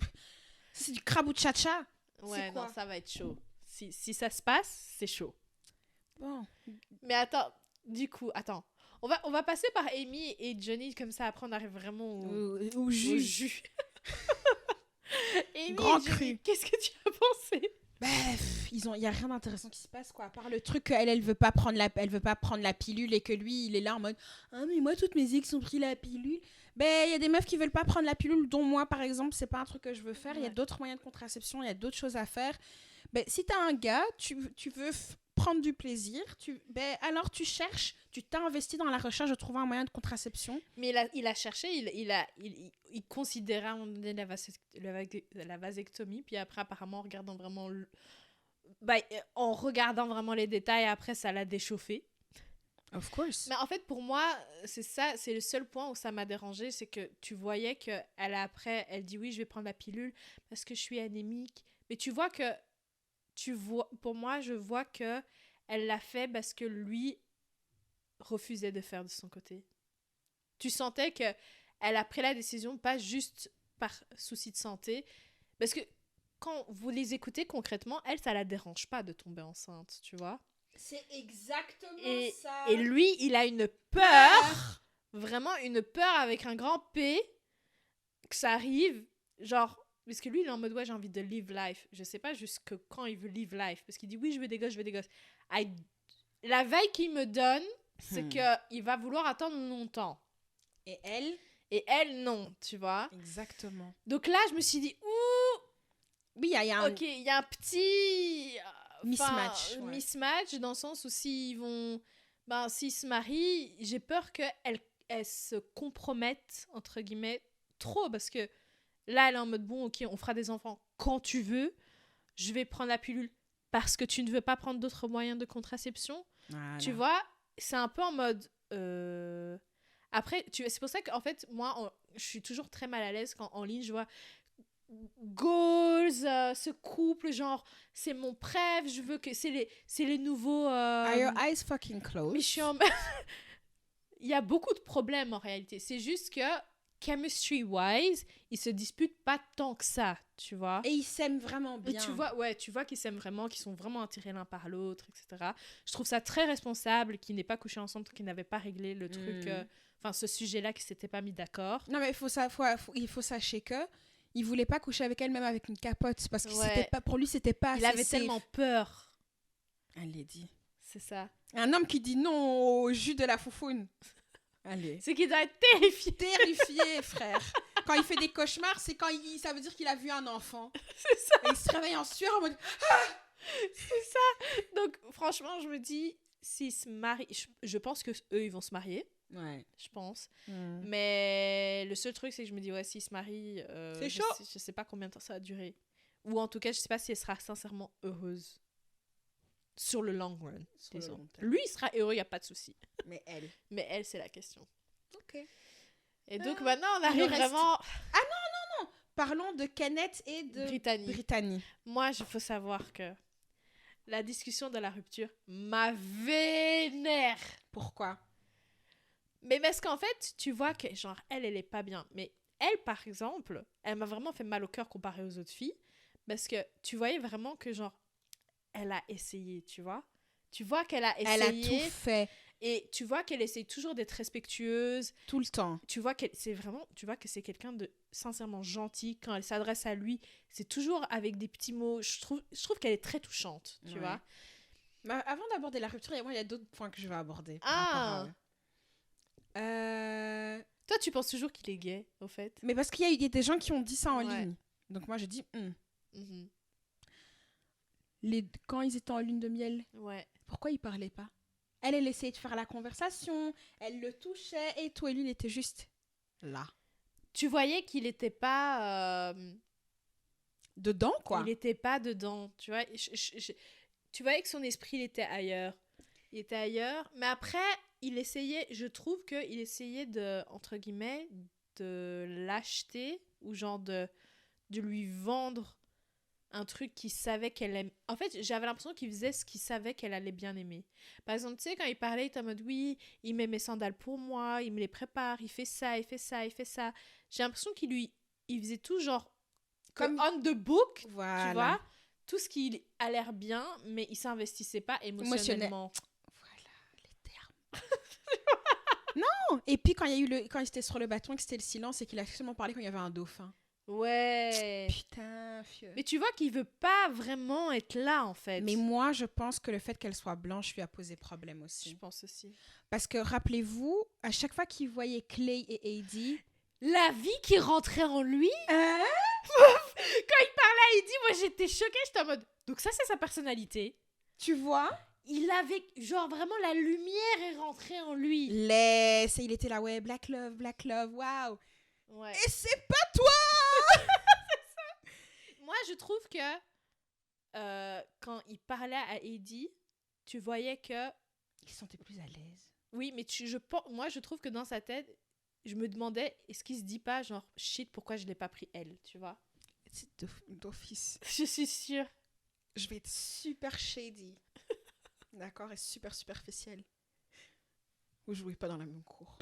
C'est du crabe ou tcha-tcha? Ouais, non, ça va être chaud. Si ça se passe, c'est chaud. Bon. Mais attends, du coup, attends. On va passer par Amy et Johnny, comme ça, après on arrive vraiment au jus. Amy Grand et Johnny, cru. qu'est-ce que tu as pensé? Il y a rien d'intéressant qui se passe, quoi, à part le truc qu'elle veut pas prendre la pilule et que lui il est là en mode ah mais moi toutes mes ex ont pris la pilule. Il y a des meufs qui veulent pas prendre la pilule, dont moi par exemple, c'est pas un truc que je veux faire. Il y a d'autres moyens de contraception, il y a d'autres choses à faire. Si t'as un gars, tu veux prendre du plaisir, alors tu cherches, tu t'es investi dans la recherche de trouver un moyen de contraception. Mais il a cherché, il considérait à un moment donné la vasectomie, puis après apparemment en regardant vraiment les détails, après ça l'a déchauffé. Of course. Mais en fait pour moi, c'est le seul point où ça m'a dérangé, c'est que tu voyais qu'elle elle dit oui je vais prendre la pilule parce que je suis anémique, mais pour moi je vois que elle l'a fait parce que lui refusait de faire de son côté. Tu sentais que elle a pris la décision pas juste par souci de santé, parce que quand vous les écoutez concrètement, elle, ça la dérange pas de tomber enceinte, tu vois. C'est exactement ça. Et lui, il a une peur, vraiment une peur avec un grand P, que ça arrive, genre, parce que lui, il est en mode, ouais, j'ai envie de live life. Je sais pas jusque quand il veut live life, parce qu'il dit, oui, je veux des gosses. La veille qu'il me donne, c'est qu'il va vouloir attendre longtemps. Et elle, non, tu vois. Exactement. Donc là, je me suis dit, ouh, oui, il y a un... ok, il y a un petit mismatch dans le sens où s'ils se marient, j'ai peur qu'elle se compromettent, entre guillemets, trop, parce que là, elle est en mode, bon, ok, on fera des enfants quand tu veux, je vais prendre la pilule parce que tu ne veux pas prendre d'autres moyens de contraception. Voilà. Tu vois, c'est un peu en mode... Après, c'est pour ça qu'en fait, moi, je suis toujours très mal à l'aise quand en ligne, je vois goals, ce couple, genre, c'est mon préf, je veux que... C'est les nouveaux... Are your eyes fucking closed? Mais je suis en... il y a beaucoup de problèmes en réalité. C'est juste que, chemistry-wise, ils se disputent pas tant que ça, tu vois. Et ils s'aiment vraiment Et bien. tu vois qu'ils s'aiment vraiment, qu'ils sont vraiment attirés l'un par l'autre, etc. Je trouve ça très responsable qu'ils n'aient pas couché ensemble, qu'ils n'avaient pas réglé le truc, ce sujet-là, qu'ils s'étaient pas mis d'accord. Non, mais il faut sachez que il voulait pas coucher avec elle, même avec une capote, parce que pour lui, c'était pas assez Il avait safe. tellement peur. Elle l'a dit. C'est ça. Un homme qui dit non au jus de la foufoune. Allez. C'est qu'il doit être terrifié. Terrifié, frère. Quand il fait des cauchemars, c'est ça veut dire qu'il a vu un enfant. C'est ça. Et il se réveille en sueur en mode... C'est ça. Donc, franchement, je me dis, s'ils se marient... Je pense qu'eux, ils vont se marier. Ouais. Je pense. Mais le seul truc, c'est que je me dis, ouais, s'ils se marient... c'est chaud. Je sais pas combien de temps ça va durer. Ou en tout cas, je sais pas si elle sera sincèrement heureuse. Sur le long run, disons. Lui, il sera heureux, il n'y a pas de souci. Mais elle, c'est la question. Ok. Et donc, maintenant, on arrive vraiment... Ah non. Parlons de Kenneth et de Brittany. Moi, il faut savoir que la discussion de la rupture m'a vénère. Pourquoi? Mais parce qu'en fait, tu vois que, genre, elle est pas bien. Mais elle, par exemple, elle m'a vraiment fait mal au cœur comparée aux autres filles. Parce que tu voyais vraiment que, genre, elle a essayé, tu vois. Tu vois qu'elle a essayé. Elle a tout fait. Et tu vois qu'elle essaye toujours d'être respectueuse. Tout le temps. Tu vois que c'est quelqu'un de sincèrement gentil. Quand elle s'adresse à lui, c'est toujours avec des petits mots. Je trouve qu'elle est très touchante, tu vois. Mais avant d'aborder la rupture, il y a d'autres points que je veux aborder. Toi, tu penses toujours qu'il est gay, au fait? Mais parce qu'il y a des gens qui ont dit ça en ligne. Donc moi, je dis... Quand ils étaient en lune de miel, pourquoi ils parlaient pas? Elle essayait de faire la conversation, elle le touchait et tout, et lui, il était juste là. Tu voyais qu'il était pas... dedans, quoi. Il était pas dedans, tu vois. Tu voyais que son esprit, il était ailleurs. Mais après, je trouve qu'il essayait de, entre guillemets, de l'acheter, ou genre de lui vendre un truc qu'il savait qu'elle aime. En fait, j'avais l'impression qu'il faisait ce qu'il savait qu'elle allait bien aimer. Par exemple, tu sais, quand il parlait, il était en mode, oui, il met mes sandales pour moi, il me les prépare, il fait ça, il fait ça, il fait ça. J'ai l'impression il faisait tout genre comme on the book, voilà. Tu vois, tout ce qui a l'air bien, mais il s'investissait pas émotionnellement. Voilà les termes. Non. Et puis quand il était sur le bâton, que c'était le silence, et qu'il a seulement parlé quand il y avait un dauphin. Ouais. Putain, fieu. Mais tu vois qu'il veut pas vraiment être là, en fait. Mais moi, je pense que le fait qu'elle soit blanche lui a posé problème aussi. Je pense aussi. Parce que, rappelez-vous, à chaque fois qu'il voyait Clay et Heidi... La vie qui rentrait en lui Quand il parlait à Heidi, moi, j'étais choquée. J'étais en mode... Donc ça, c'est sa personnalité. Tu vois? Il avait... Genre, vraiment, la lumière est rentrée en lui. Il était là, ouais, Black Love, waouh. Ouais. Et c'est pas toi. C'est ça. Moi, je trouve que quand il parlait à Heidi, tu voyais que... Il se sentait plus à l'aise. Oui, mais moi, je trouve que dans sa tête, je me demandais, est-ce qu'il se dit pas, genre, shit, pourquoi je l'ai pas pris elle, tu vois? C'est d'office. Je suis sûre. Je vais être super shady. D'accord? Et super superficielle. Vous jouez pas dans la même cour.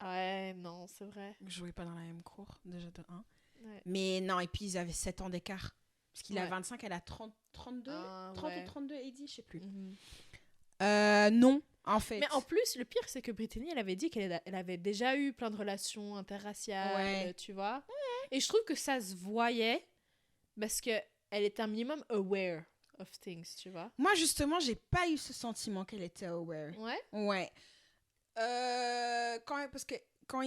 Ouais, non, c'est vrai. Vous jouez pas dans la même cour, déjà de 1. Ouais. Mais non, et puis ils avaient 7 ans d'écart. Parce qu'il a 25, elle a 32. 30 ou 32, Heidi, je sais plus. Non, en fait. Mais en plus, le pire, c'est que Brittany, elle avait dit qu'elle avait déjà eu plein de relations interraciales, tu vois. Et je trouve que ça se voyait parce qu'elle était un minimum aware of things, tu vois. Moi, justement, j'ai pas eu ce sentiment qu'elle était aware. Ouais. Parce que quand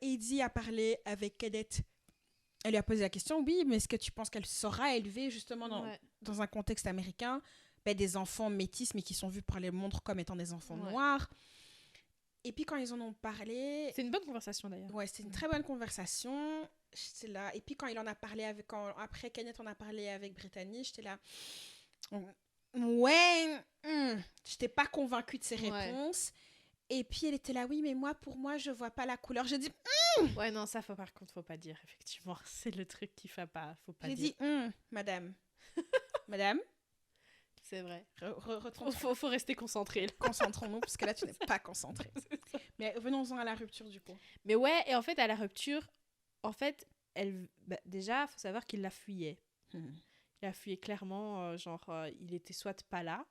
Heidi a parlé avec Kenneth, elle lui a posé la question, oui, mais est-ce que tu penses qu'elle saura élever justement dans un contexte américain des enfants métis, mais qui sont vus par les mondes comme étant des enfants noirs. Et puis quand ils en ont parlé... C'est une bonne conversation d'ailleurs. Ouais, c'était une très bonne conversation. J'étais là. Et puis quand il en a parlé après Kenneth en a parlé avec Brittany, j'étais là... Ouais, j'étais pas convaincue de ses réponses. Et puis elle était là, oui, mais pour moi, je vois pas la couleur. J'ai dit... Ouais, non, ça, par contre, faut pas dire, effectivement. C'est le truc qu'il faut pas dire. J'ai dit, madame. Madame, C'est vrai. Faut Faut rester concentré. Là. Concentrons-nous, parce que là, tu n'es pas concentré. Mais venons-en à la rupture, du coup. Mais ouais, et en fait, à la rupture, en fait, déjà, faut savoir qu'il la fuyait. Il la fuyait clairement, il était soit pas là,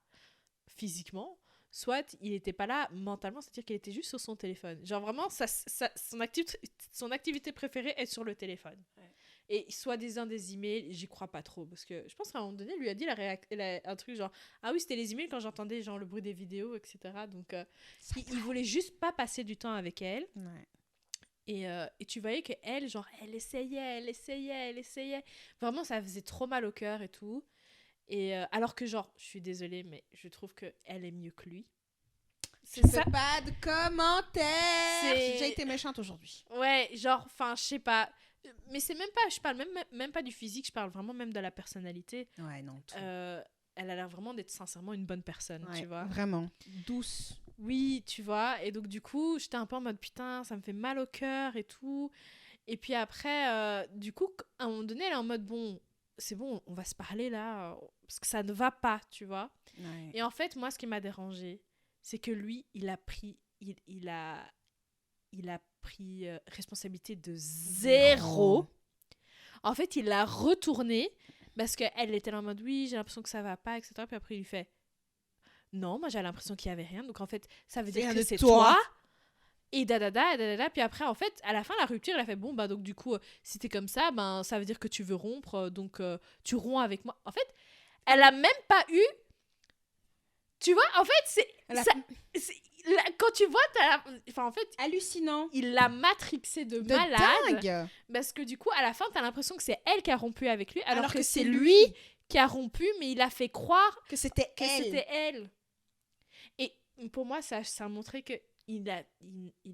physiquement, soit il était pas là mentalement, c'est-à-dire qu'il était juste sur son téléphone. Genre vraiment, son activité préférée est sur le téléphone. Ouais. Et soi-disant des emails, j'y crois pas trop, parce que je pense qu'à un moment donné, il lui a dit un truc genre « Ah oui, c'était les emails quand j'entendais genre le bruit des vidéos, etc. » Donc, il voulait juste pas passer du temps avec elle. Ouais. Et tu voyais qu'elle, genre, elle essayait. Vraiment, ça faisait trop mal au cœur et tout. Et alors que, genre, je suis désolée, mais je trouve qu'elle est mieux que lui. C'est ça. Pas de commentaires. J'ai déjà été méchante aujourd'hui. Ouais, genre, enfin, je sais pas. Mais c'est même pas, je parle même pas du physique, je parle vraiment même de la personnalité. Ouais, non, tout. Elle a l'air vraiment d'être sincèrement une bonne personne, tu vois. Vraiment. Douce. Oui, tu vois. Et donc, du coup, j'étais un peu en mode putain, ça me fait mal au cœur et tout. Et puis après, du coup, à un moment donné, elle est en mode bon, c'est bon, on va se parler là, parce que ça ne va pas, tu vois. Ouais. Et en fait, moi, ce qui m'a dérangée, c'est que lui, il a pris responsabilité de zéro. En fait, il l'a retourné parce qu'elle était là en mode oui, j'ai l'impression que ça va pas, etc. Puis après, il lui fait non, moi j'ai l'impression qu'il y avait rien. Donc en fait, ça veut dire que c'est toi. Et dadada. Puis après, en fait, à la fin, la rupture, elle a fait bon, bah donc du coup, si t'es comme ça, ben ça veut dire que tu veux rompre, donc tu romps avec moi. En fait, elle a même pas eu. Tu vois, en fait, quand tu vois, en fait, hallucinant. Il l'a matrixé de malade. Dingue. Parce que du coup, à la fin, t'as l'impression que c'est elle qui a rompu avec lui, alors que c'est lui qui a rompu, mais il a fait croire que c'était elle. Et pour moi, ça a montré que il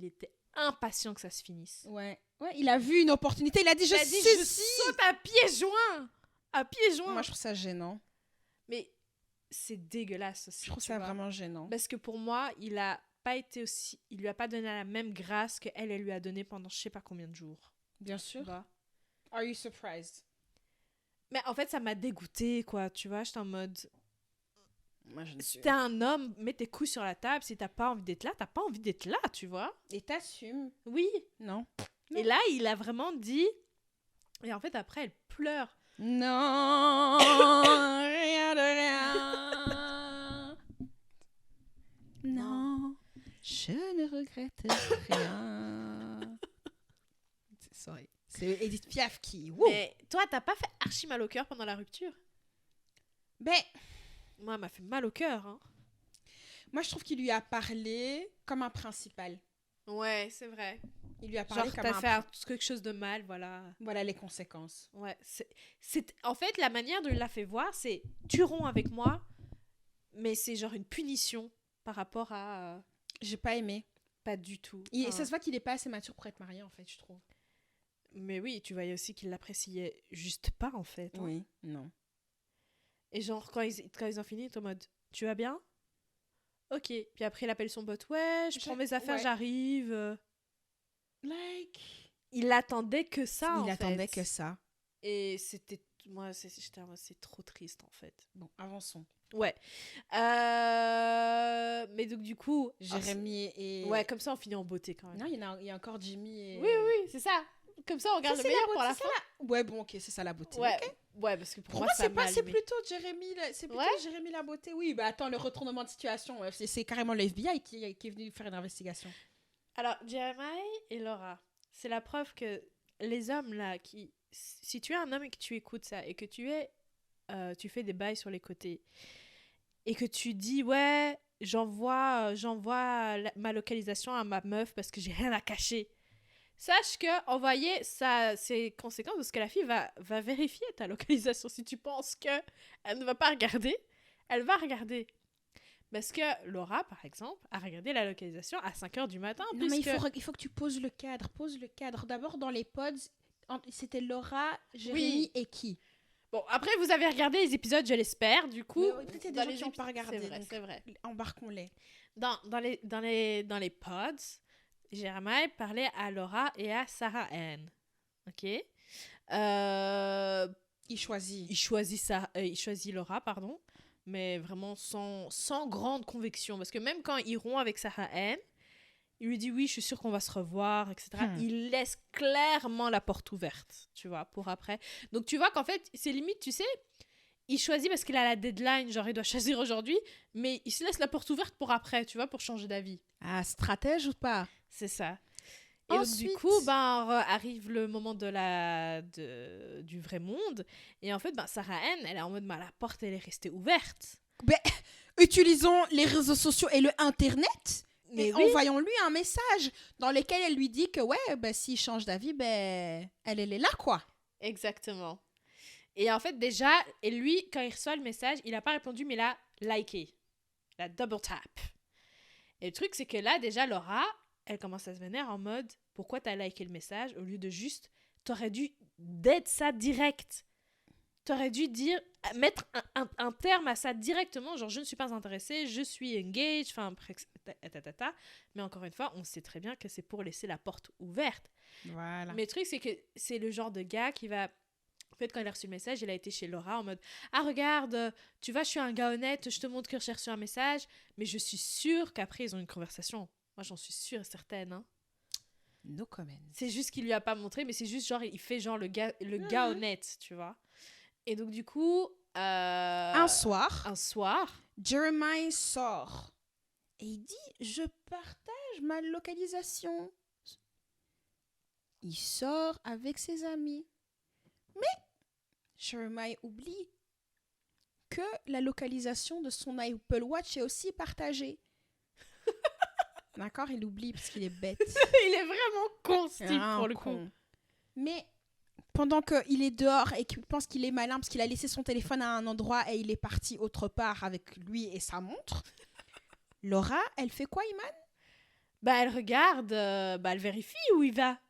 était impatient que ça se finisse. Ouais, il a vu une opportunité, il a dit je saute à pieds joints. Moi, je trouve ça gênant. Mais c'est dégueulasse aussi. Je trouve ça vraiment gênant. Parce que pour moi, il lui a pas donné la même grâce qu'elle lui a donné pendant je sais pas combien de jours. Bien sûr. Are you surprised? Mais en fait, ça m'a dégoûtée, quoi. Tu vois, j'étais en mode... Moi, je ne si t'es un homme, mets tes couilles sur la table. Si t'as pas envie d'être là, t'as pas envie d'être là, tu vois. Et t'assumes. Oui. Non. Et là, il a vraiment dit... Et en fait, après, elle pleure. Non, rien de rien. Non, je ne regrette rien. Sorry. C'est Edith Piaf qui... Wouh. Mais toi, t'as pas fait archi mal au cœur pendant la rupture? Moi, elle m'a fait mal au cœur. Hein. Moi, je trouve qu'il lui a parlé comme un principal. Ouais, c'est vrai. Il lui a parlé genre, comme t'as fait quelque chose de mal, voilà. Voilà les conséquences. Ouais. En fait, la manière dont il l'a fait voir, c'est tu romps avec moi, mais c'est genre une punition par rapport à... J'ai pas aimé. Pas du tout. Ça se voit qu'il est pas assez mature pour être marié, en fait, je trouve. Mais oui, tu voyais aussi qu'il l'appréciait juste pas, en fait. Hein. Oui, non. Et genre, quand ils ont fini, t'es en mode, tu vas bien? Ok. Puis après, il appelle son pote, ouais, je prends mes affaires, j'arrive. Il attendait que ça, en fait. Il attendait que ça. Et c'était... Moi, c'est trop triste, en fait. Bon, avançons. Ouais. Mais donc, du coup... Jérémy et... Ouais, comme ça, on finit en beauté, quand même. Non, il y a encore Jimmy et... Oui, c'est ça. Comme ça, on regarde le meilleur pour la fin. Ouais, bon, ok, c'est ça la beauté. Ouais, okay. Ouais, parce que pour moi, c'est plutôt Jérémy, Jérémy la beauté. Oui, bah attends, le retournement de situation, c'est carrément le FBI qui est venu faire une investigation. Alors, Jérémy et Laura, c'est la preuve que les hommes, là, si tu es un homme et que tu écoutes ça, et que tu fais des bails sur les côtés, et que tu dis, ouais, j'envoie ma localisation à ma meuf parce que j'ai rien à cacher, sache que envoyer ça, c'est conséquence parce que la fille va vérifier ta localisation. Si tu penses qu'elle ne va pas regarder, elle va regarder. Parce que Laura, par exemple, a regardé la localisation à 5h du matin. Non, mais il faut que tu poses le cadre. D'abord, dans les pods, c'était Laura, Jérémy et qui? Bon, après, vous avez regardé les épisodes, je l'espère. Du coup, peut-être il y a des gens qui n'ont pas regardé. C'est vrai. Embarquons-les. Dans les pods, Jérémy parlait à Laura et à Sarah Ann. Ok. Il choisit Laura, pardon. mais vraiment sans grande conviction. Parce que même quand il rompt avec Sarah Ann, il lui dit oui, je suis sûre qu'on va se revoir, etc. Il laisse clairement la porte ouverte, tu vois, pour après. Donc tu vois qu'en fait, c'est limite, tu sais, il choisit parce qu'il a la deadline, genre il doit choisir aujourd'hui, mais il se laisse la porte ouverte pour après, tu vois, pour changer d'avis. Ah, stratège ou pas? C'est ça. Et donc, du coup, arrive le moment du vrai monde. Et en fait, Sarah Ann, elle est en mode, la porte, elle est restée ouverte. Utilisons les réseaux sociaux et le Internet. Mais et envoyons-lui un message dans lequel elle lui dit que, s'il change d'avis, elle est là, quoi. Exactement. Et en fait, déjà, et lui, quand il reçoit le message, il n'a pas répondu, mais il a liké. La double tap. Et le truc, c'est que là, déjà, Laura, elle commence à se vénérer en mode, pourquoi t'as liké le message au lieu de juste, t'aurais dû d'être ça direct. T'aurais dû mettre un terme à ça directement, genre je ne suis pas intéressée, je suis engaged, enfin, mais encore une fois, on sait très bien que c'est pour laisser la porte ouverte. Voilà. Mais le truc, c'est que c'est le genre de gars qui va... En fait, quand il a reçu le message, il a été chez Laura en mode « Ah, regarde, tu vois, je suis un gars honnête, je te montre que j'ai reçu un message, mais je suis sûre qu'après, ils ont une conversation. Moi, j'en suis sûre et certaine. Hein. » No comment. C'est juste qu'il lui a pas montré, mais c'est juste genre, il fait genre le gars honnête, tu vois. Et donc, du coup... Un soir, Jeremiah sort et il dit « Je partage ma localisation. » Il sort avec ses amis. Mais Jeremiah oublie que la localisation de son Apple Watch est aussi partagée. D'accord, il oublie parce qu'il est bête. Il est vraiment con, Steve, pour le coup. Mais pendant qu'il est dehors et qu'il pense qu'il est malin parce qu'il a laissé son téléphone à un endroit et il est parti autre part avec lui et sa montre, Laura, elle fait quoi, Iman? Elle regarde, elle vérifie où il va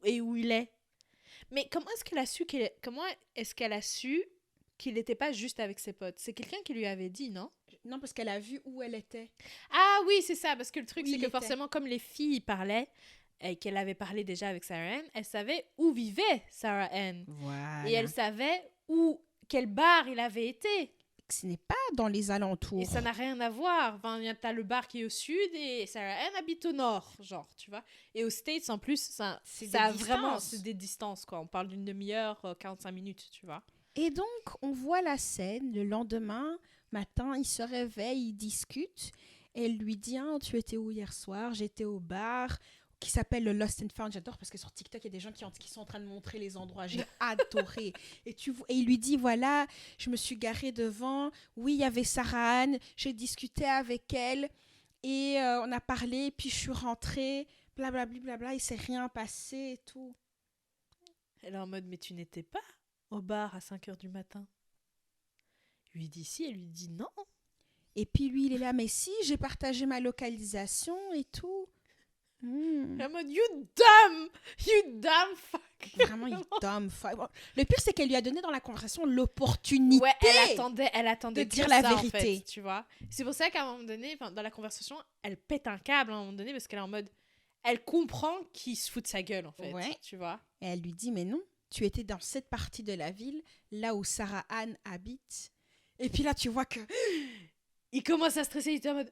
et où il est. Mais comment est-ce qu'elle a su qu'il n'était pas juste avec ses potes? C'est quelqu'un qui lui avait dit, non? Non, parce qu'elle a vu où elle était. Ah oui, c'est ça, parce que le truc, c'est que forcément, comme les filles parlaient, et qu'elle avait parlé déjà avec Sarah Ann, elle savait où vivait Sarah Ann. Voilà. Et elle savait quel bar il avait été. Ce n'est pas dans les alentours. Et ça n'a rien à voir. Enfin, t'as le bar qui est au sud et Sarah Ann habite au nord, genre, tu vois. Et aux States, en plus, ça vraiment, c'est des distances, quoi. On parle d'une demi-heure, 45 minutes, tu vois. Et donc, on voit la scène. Le lendemain matin, il se réveille, ils discutent. Et elle lui dit, tu étais où hier soir? J'étais au bar qui s'appelle le Lost and Found. J'adore parce que sur TikTok, il y a des gens qui sont en train de montrer les endroits. J'ai adoré. Et il lui dit, voilà, je me suis garée devant. Oui, il y avait Sarah Ann. J'ai discuté avec elle. Et on a parlé. Puis je suis rentrée. Blablabla. Bla, il s'est rien passé et tout. Elle est en mode, mais tu n'étais pas au bar à 5h du matin? Il lui dit si, elle lui dit non. Et puis lui, il est là, mais si, j'ai partagé ma localisation et tout. Elle est en mode, you dumb fuck. Vraiment, you dumb fuck. Le pire, c'est qu'elle lui a donné dans la conversation l'opportunité. Ouais, elle attendait de dire la vérité. En fait, tu vois. C'est pour ça qu'à un moment donné, dans la conversation, elle pète un câble à un moment donné parce qu'elle est en mode, elle comprend qu'il se fout de sa gueule en fait, tu vois. Et elle lui dit, mais non, tu étais dans cette partie de la ville, là où Sarah Ann habite. Et puis là, tu vois que... Il commence à stresser, il était en mode,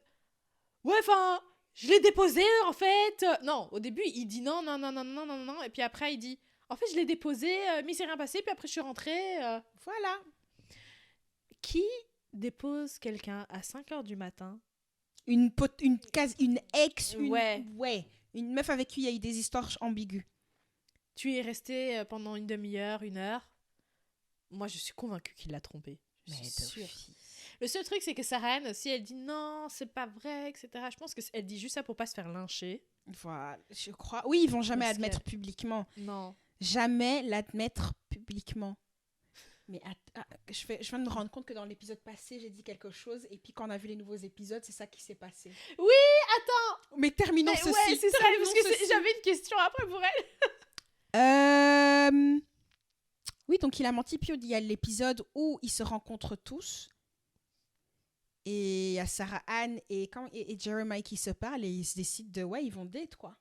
ouais, enfin... Je l'ai déposé, en fait. Non, au début, il dit non. Et puis après, il dit, en fait, je l'ai déposé, mais il s'est rien passé. Puis après, je suis rentrée. Voilà. Qui dépose quelqu'un à 5h du matin? Une ex, ouais. Une meuf avec qui il y a eu des histoires ambiguës. Tu y es resté pendant une demi-heure, 1 heure. Moi, je suis convaincue qu'il l'a trompée. Je suis sûre. Le seul truc, c'est que Sarah Ann aussi, elle dit non, c'est pas vrai, etc. Je pense qu'elle dit juste ça pour pas se faire lyncher. Voilà, je crois. Oui, ils vont jamais admettre publiquement. Non. Jamais l'admettre publiquement. Mais je viens de me rendre compte que dans l'épisode passé, j'ai dit quelque chose. Et puis quand on a vu les nouveaux épisodes, c'est ça qui s'est passé. Oui, attends. Mais terminons ceci. Ouais, c'est ça, parce que j'avais une question après pour elle. Oui, donc il a menti. Puis il y a l'épisode où ils se rencontrent tous. Et il y a Sarah Ann et Jeremiah qui se parlent et ils se décident ils vont date, quoi.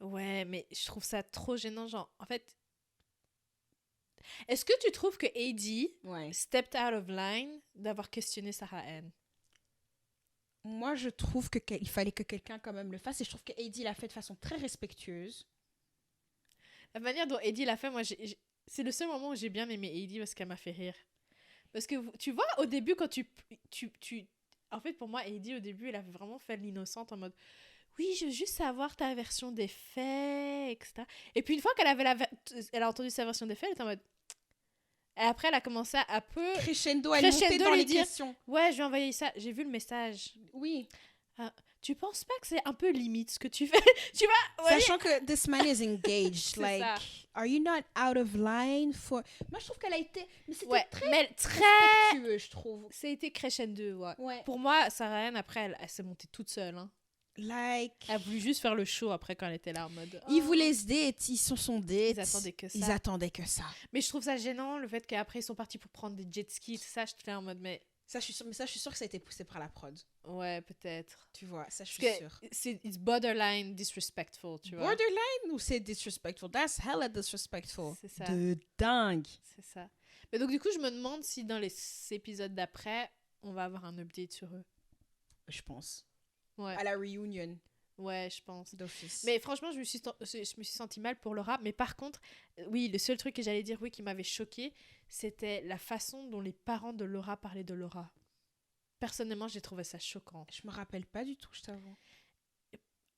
Ouais, mais je trouve ça trop gênant. Genre, en fait, Est-ce que tu trouves que AD Ouais. stepped out of line d'avoir questionné Sarah Ann? Moi, je trouve qu'il fallait que quelqu'un quand même le fasse. Et je trouve que Heidi l'a fait de façon très respectueuse. La manière dont AD l'a fait, moi, c'est le seul moment où j'ai bien aimé AD parce qu'elle m'a fait rire. Parce que, tu vois, au début, quand tu... En fait, pour moi, AD, au début, elle a vraiment fait l'innocente en mode... Oui, je veux juste savoir ta version des faits, etc. Et puis, une fois qu'elle elle a entendu sa version des faits, elle était en mode... Et après, elle a commencé à peu... Crescendo, elle montait dans lui les dire, questions. Ouais, je lui ai envoyé ça. J'ai vu le message. Oui. Tu penses pas que c'est un peu limite ce que tu fais? Tu vois? Ouais. Sachant que this man is engaged. C'est Like, ça. are you not out of line for... Moi, je trouve qu'elle a été... Mais c'était Ouais, très mais très... respectueux, je trouve. Ça a été crescendo, ouais. Ouais. Pour moi, Sarah Ann, après, elle s'est montée toute seule. Hein. Like... Elle a voulu juste faire le show après quand elle était là en mode... Ils voulaient se date, ils se sont dates. Ils attendaient que ça. Ils attendaient que ça. Mais je trouve ça gênant, le fait qu'après, ils sont partis pour prendre des jet skis, tout ça. Je te fais en mode, mais... Ça, je suis sûre que ça a été poussé par la prod. Ouais, peut-être. Tu vois, ça, je suis Parce sûre. que it's borderline disrespectful, tu vois. Borderline ou c'est disrespectful? That's hella disrespectful. C'est ça. De dingue. C'est ça. Mais donc, du coup, je me demande si dans les épisodes d'après, on va avoir un update sur eux. Je pense. Ouais. À la reunion Ouais, je pense. d'office. Mais franchement, je me suis sentie mal pour Laura. Mais par contre, oui, le seul truc que j'allais dire, oui, qui m'avait choquée, c'était la façon dont les parents de Laura parlaient de Laura. Personnellement, j'ai trouvé ça choquant. Je me rappelle pas du tout, je t'avoue.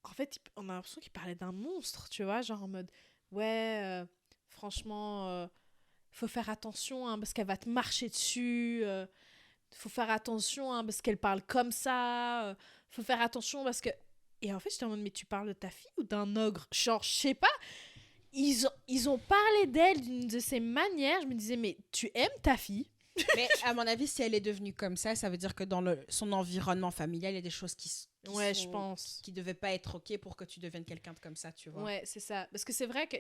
En fait, on a l'impression qu'ils parlaient d'un monstre, tu vois, genre en mode, ouais, franchement, faut faire attention, hein, parce qu'elle va te marcher dessus. Faut faire attention, hein, parce qu'elle parle comme ça. Faut faire attention parce que... Et en fait, j'étais en mode, mais tu parles de ta fille ou d'un ogre? Genre, je sais pas. Ils ont parlé d'elle d'une de ces manières. Je me disais, mais tu aimes ta fille? Mais à mon avis, si elle est devenue comme ça veut dire que dans son environnement familial, il y a des choses Ouais, je pense. qui devaient pas être OK pour que tu deviennes quelqu'un de comme ça, tu vois. Ouais, c'est ça. Parce que c'est vrai que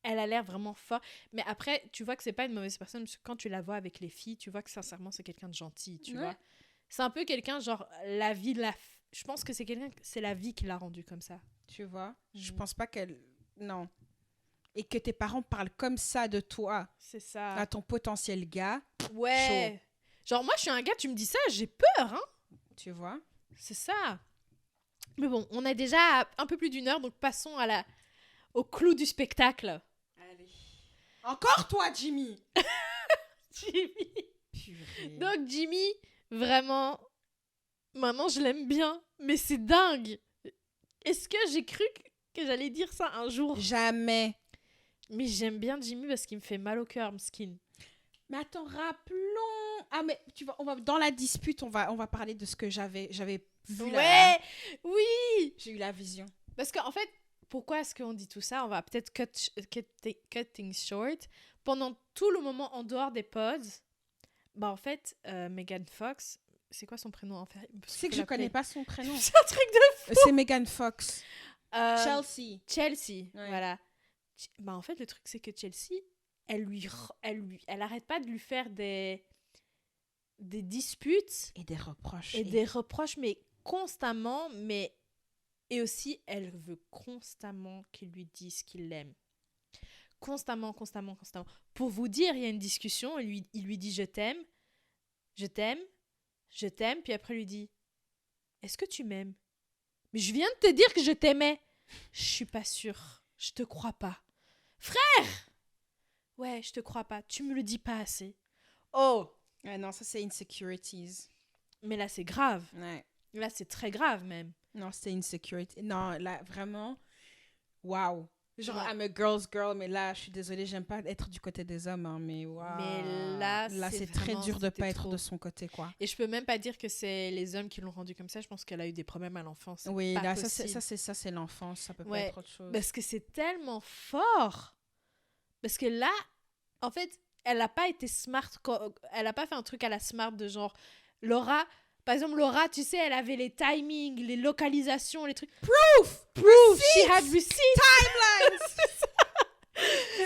elle a l'air vraiment forte. Mais après, tu vois que c'est pas une mauvaise personne. Parce que quand tu la vois avec les filles, tu vois que sincèrement, c'est quelqu'un de gentil, tu vois. C'est un peu quelqu'un, genre, la vie je pense que c'est la vie qui l'a rendue comme ça. Tu vois. Je pense pas qu'elle... Non. Et que tes parents parlent comme ça de toi, C'est ça. à ton potentiel gars, Ouais. Genre, moi, je suis un gars, tu me dis ça, j'ai peur, hein. tu vois. C'est ça. Mais bon, on a déjà un peu plus d'une heure, donc passons au clou du spectacle. Allez. Encore toi, Jimmy. Jimmy. Purée. Donc, Jimmy, vraiment, maintenant, je l'aime bien, mais c'est dingue. Est-ce que j'ai cru que j'allais dire ça un jour? Jamais. Mais j'aime bien Jimmy parce qu'il me fait mal au cœur, Mskin. Mais attends, rappelons... Ah, mais tu vois, dans la dispute, on va parler de ce que j'avais vu là. Ouais, oui. J'ai eu la vision. Parce qu'en fait, pourquoi est-ce qu'on dit tout ça? On va peut-être cut things short. Pendant tout le moment en dehors des pods, bah en fait, Megan Fox, c'est quoi son prénom en fait? Tu sais que je connais pas son prénom. C'est un truc de... C'est Megan Fox. Chelsea, Ouais. voilà. Bah en fait, le truc, c'est que Chelsea, elle arrête pas de lui faire des disputes Et des reproches. et des reproches, mais constamment, et aussi, elle veut constamment qu'il lui dise qu'il l'aime. Constamment. Pour vous dire, il y a une discussion, il lui dit « je t'aime », puis après il lui dit « est-ce que tu m'aimes ?» Mais je viens de te dire que je t'aimais. Je suis pas sûre. Je te crois pas. Frère! Ouais, je te crois pas. Tu me le dis pas assez. Oh! Ouais, non, ça c'est insecurities. Mais là, c'est grave. Ouais. Là, c'est très grave même. Non, c'était insecurity. Non, là, vraiment, waouh. Genre, Ouais. I'm a girl's girl, mais là, je suis désolée, j'aime pas être du côté des hommes, hein, mais waouh. Mais là, c'est très vraiment, dur de c'était pas être trop. de son côté, quoi. Et je peux même pas dire que c'est les hommes qui l'ont rendu comme ça. Je pense qu'elle a eu des problèmes à l'enfance. C'est Oui, pas là, possible. ça c'est l'enfance, ça peut pas Ouais, être autre chose. Parce que c'est tellement fort. Parce que là, en fait, elle a pas été smart. Elle a pas fait un truc à la smart de genre... Laura, par exemple, Laura, tu sais, elle avait les timings, les localisations, les trucs. Proof! She had receipts!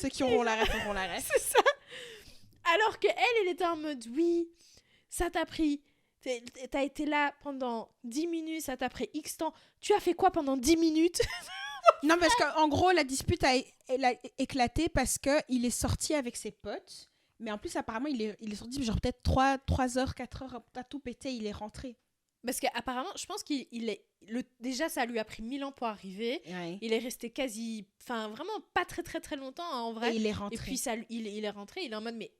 Ceux qui auront la ref auront la ref. C'est ça. Alors que elle était en mode, oui, ça t'a pris... T'as été là pendant 10 minutes, ça t'a pris X temps. Tu as fait quoi pendant 10 minutes? Non, parce qu'en gros, la dispute elle a éclaté parce qu'il est sorti avec ses potes. Mais en plus, apparemment, il est sorti genre peut-être 3 heures, 4 heures, t'as tout pété, il est rentré. Parce qu'apparemment, je pense qu'il est... Déjà, ça lui a pris 1000 ans pour arriver. Ouais. Il est resté quasi... Enfin, vraiment pas très, très, très longtemps, hein, en vrai. Et il est rentré. Et puis, il est rentré, il est en mode, mais...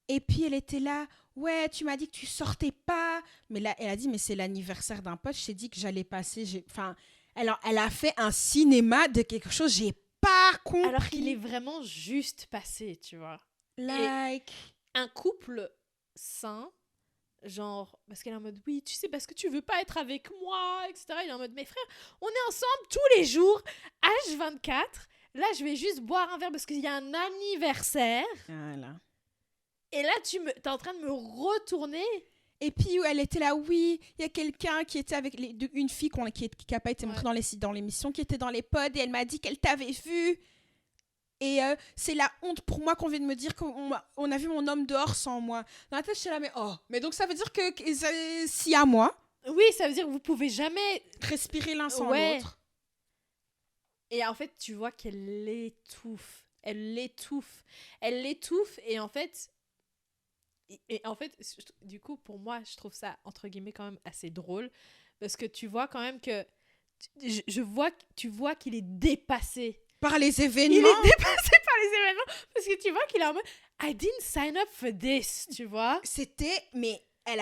Et puis, elle était là. Ouais, tu m'as dit que tu sortais pas. Mais là, elle a dit, mais c'est l'anniversaire d'un pote. Je t'ai dit que j'allais passer. Enfin, elle a fait un cinéma de quelque chose. J'ai pas compris. Alors qu'il est vraiment juste passé, tu vois. Like... Un couple sain, genre, parce qu'elle est en mode, oui, tu sais, parce que tu veux pas être avec moi, etc. Il est en mode, mais frère, on est ensemble tous les jours, H24. Là, je vais juste boire un verre parce qu'il y a un anniversaire. Voilà. Et là, t'es en train de me retourner. Et puis, elle était là, oui, il y a quelqu'un qui était avec une fille qui n'a pas été montrée dans l'émission, qui était dans les pods, et elle m'a dit qu'elle t'avait vu. Et c'est la honte pour moi qu'on vient de me dire qu'on a vu mon homme dehors sans moi. Dans la tête, je suis là, mais donc ça veut dire que s'il y a moi... Oui, ça veut dire que vous pouvez jamais... respirer l'un sans l'autre. Et en fait, tu vois qu'elle l'étouffe. Elle l'étouffe. Elle l'étouffe, et en fait... du coup, pour moi, je trouve ça, entre guillemets, quand même assez drôle. Parce que tu vois quand même que... Tu vois qu'il est dépassé. Par les événements. Il est dépassé par les événements. Parce que tu vois qu'il est en mode... I didn't sign up for this, tu vois. C'était... Mais elle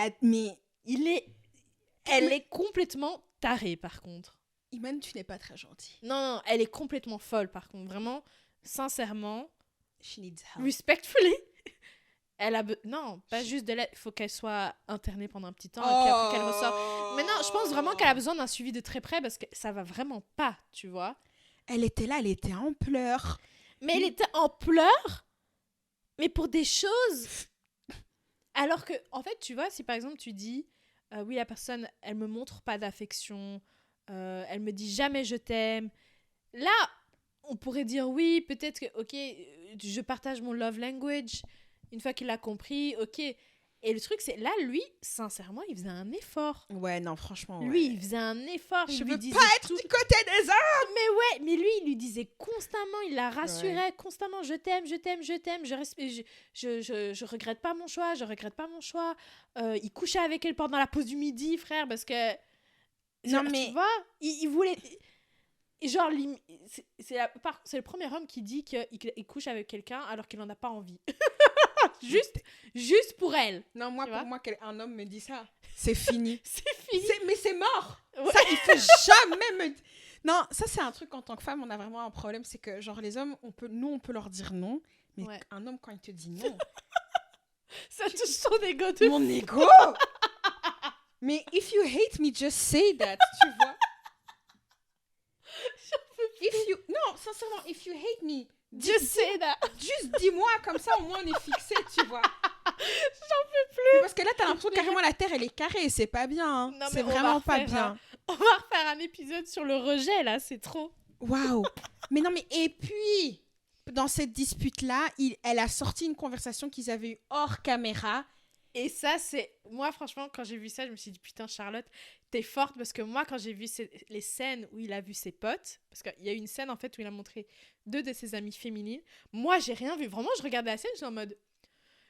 est complètement tarée, par contre. Iman, tu n'es pas très gentille. Non, elle est complètement folle, par contre. Vraiment, sincèrement. She needs help. Respectfully. Non, pas juste de l'aide. Il faut qu'elle soit internée pendant un petit temps et puis après qu'elle ressort. Mais non, je pense vraiment qu'elle a besoin d'un suivi de très près parce que ça va vraiment pas, tu vois. Elle était là, elle était en pleurs. Mais elle était en pleurs, mais pour des choses. Alors que, en fait, tu vois, si par exemple tu dis, oui, la personne, elle me montre pas d'affection, elle me dit jamais je t'aime. Là, on pourrait dire oui, peut-être que, ok, je partage mon love language. Une fois qu'il l'a compris, ok. Et le truc, c'est là, lui, sincèrement, il faisait un effort. Ouais, non, franchement. Lui, il faisait un effort. Je veux pas être du côté des hommes. Mais ouais, mais lui, il lui disait constamment, il la rassurait constamment. Je t'aime, je t'aime, je t'aime. Je regrette pas mon choix, je regrette pas mon choix. Il couchait avec elle pendant la pause du midi, frère, parce que. Non, mais. Tu vois, il voulait. Genre, c'est le premier homme qui dit qu'il couche avec quelqu'un alors qu'il en a pas envie. juste pour elle. Non, moi, pour moi, qu'un homme me dit ça, c'est fini. C'est fini. Mais c'est mort. Ouais. Ça, il faut jamais me... Non, ça, c'est un truc, en tant que femme, on a vraiment un problème. C'est que, genre, les hommes, on peut leur dire non. Mais un homme, quand il te dit non... ça touche son ego de Mon ego. Mais if you hate me, just say that, tu vois. Non, sincèrement, if you hate me... Just say that. Juste dis-moi, comme ça au moins on est fixé, tu vois. J'en peux plus. Parce que là, t'as l'impression que carrément la terre elle est carrée, c'est pas bien. Hein. Non, c'est vraiment pas bien. On va refaire un épisode sur le rejet là, c'est trop. Waouh. Mais non, mais et puis, dans cette dispute-là, elle a sorti une conversation qu'ils avaient eue hors caméra. Et ça, c'est... Moi, franchement, quand j'ai vu ça, je me suis dit, putain, Charlotte, t'es forte. Parce que moi, quand j'ai vu les scènes où il a vu ses potes, parce qu'il y a une scène, en fait, où il a montré 2 de ses amies féminines. Moi, j'ai rien vu. Vraiment, je regardais la scène, j'étais en mode...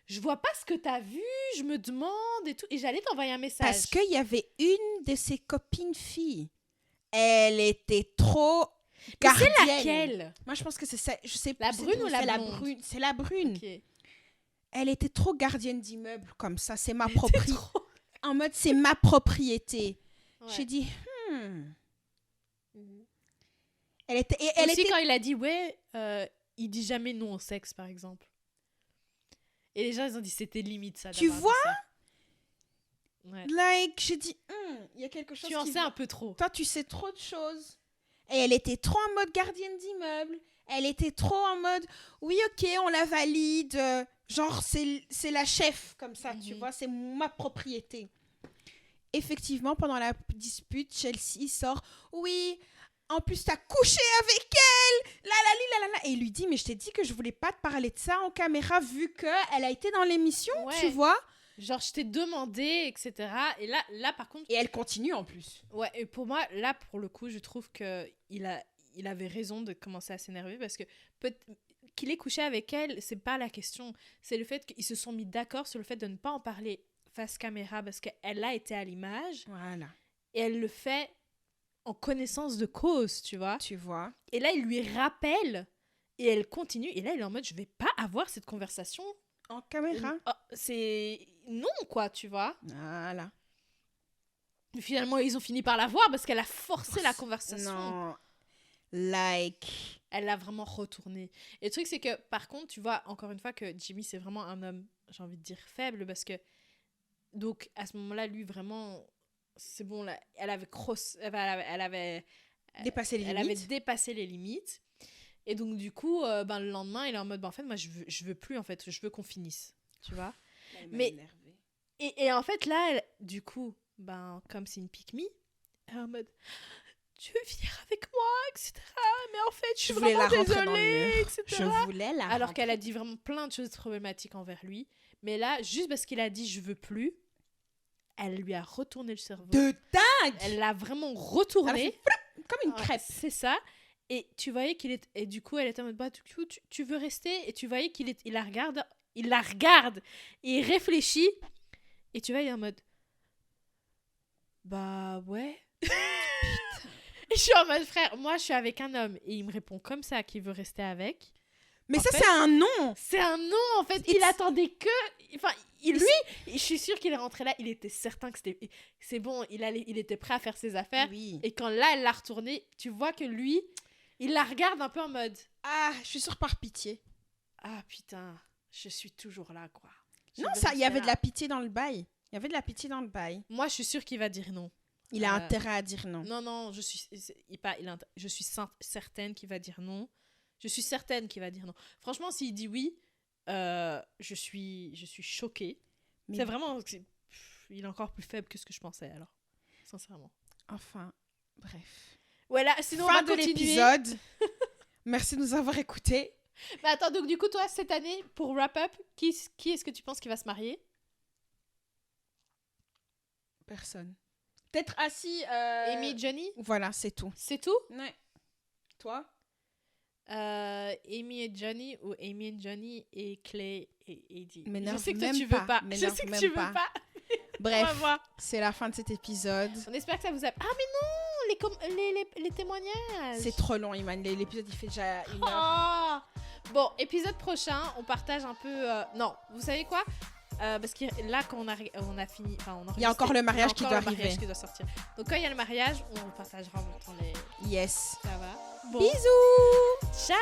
Je vois pas ce que t'as vu, je me demande et tout. Et j'allais t'envoyer un message. Parce qu'il y avait une de ses copines filles. Elle était trop gardienne. C'est laquelle? Moi, je pense que c'est ça. Je sais la brune ou la blonde? C'est la brune. Okay. Elle était trop gardienne d'immeuble comme ça. C'est ma propriété. En mode, c'est ma propriété. Ouais. J'ai dit, Elle était. Aussi, quand il a dit, il dit jamais non au sexe, par exemple. Et les gens, ils ont dit, c'était limite ça. Tu vois? Ouais. Like, j'ai dit, il y a quelque chose. Tu en sais un peu trop. Toi, tu sais trop de choses. Et elle était trop en mode gardienne d'immeuble. Elle était trop en mode, oui, ok, on la valide. Genre, c'est la chef, comme ça, tu vois. C'est ma propriété. Effectivement, pendant la dispute, Chelsea sort, oui, en plus, t'as couché avec elle. Et il lui dit, mais je t'ai dit que je voulais pas te parler de ça en caméra, vu qu'elle a été dans l'émission, tu vois. Genre, je t'ai demandé, etc. Et là, par contre... Et elle continue, en plus. Ouais, et pour moi, là, pour le coup, je trouve qu'il a il avait raison de commencer à s'énerver parce que qu'il ait couché avec elle, c'est pas la question. C'est le fait qu'ils se sont mis d'accord sur le fait de ne pas en parler face caméra parce qu'elle a été à l'image. Voilà. Et elle le fait en connaissance de cause, tu vois. Tu vois. Et là, il lui rappelle et elle continue. Et là, il est en mode, je vais pas avoir cette conversation. En caméra. C'est non, quoi, tu vois. Voilà. Finalement, ils ont fini par la voir parce qu'elle a forcé la conversation. Non. Like. Elle l'a vraiment retourné. Et le truc, c'est que, par contre, tu vois, encore une fois, que Jimmy, c'est vraiment un homme, j'ai envie de dire, faible parce que... Donc, à ce moment-là, lui, vraiment... C'est bon, là, elle avait Dépassé les elle limites. avait dépassé les limites. Et donc, du coup, le lendemain, il est en mode, en fait, moi, je veux plus, en fait. Je veux qu'on finisse. Tu vois. Mais... Et en fait, là, du coup, comme c'est une pick-me, elle est en mode, tu veux venir avec moi, etc. Mais en fait, je suis vraiment désolée, etc. Je voulais la Alors qu'elle a dit vraiment plein de choses problématiques envers lui. Mais là, juste parce qu'il a dit, je veux plus, elle lui a retourné le cerveau. De dingue. Elle l'a vraiment retourné. Comme une crêpe. C'est ça. Et tu voyais qu'il est... Et du coup, elle était en mode, tu veux rester? Et tu voyais il la regarde. Il la regarde. Et il réfléchit. Et tu vois, il est en mode... Bah, ouais. Et je suis en mode, frère, moi, je suis avec un homme. Et il me répond comme ça qu'il veut rester avec. Mais ça, c'est un non. C'est un non, en fait. Il attendait que... Enfin, lui, je suis sûre qu'il est rentré là. Il était certain que c'était... C'est bon, il était prêt à faire ses affaires. Oui. Et quand là, elle l'a retourné, tu vois que lui, il la regarde un peu en mode... Ah, je suis sûre par pitié. Ah, putain, je suis toujours là, quoi. Non, ça, il y avait de la pitié dans le bail. Il y avait de la pitié dans le bail. Moi, je suis sûre qu'il va dire non. Il a intérêt à dire non. Non, je suis certaine qu'il va dire non. Je suis certaine qu'il va dire non. Franchement, s'il dit oui, je suis choquée. Mais c'est vraiment... il est encore plus faible que ce que je pensais, alors. Sincèrement. Enfin, bref. Voilà, sinon fin on va de continuer. l'épisode. Merci de nous avoir écoutés. Mais attends, donc du coup, toi, cette année, pour wrap-up, qui est-ce que tu penses qui va se marier? Personne. Peut-être assis... Amy et Johnny? Voilà, c'est tout. C'est tout? Ouais. Toi? Amy et Johnny ou Amy et Johnny et Clay et Eddie. Je sais que toi, tu veux pas. Je sais que tu veux pas. Bref, c'est la fin de cet épisode. On espère que ça vous a... Ah mais non, les témoignages. C'est trop long, Iman. L'épisode, il fait déjà 1 heure. Bon, épisode prochain, on partage un peu... Non, vous savez quoi? Parce que là, quand on a fini... Il y a encore le mariage qui doit arriver. Qui doit sortir. Donc quand il y a le mariage, on partagera en même temps les... Yes. Ça va? Bon. Bisous. Ciao.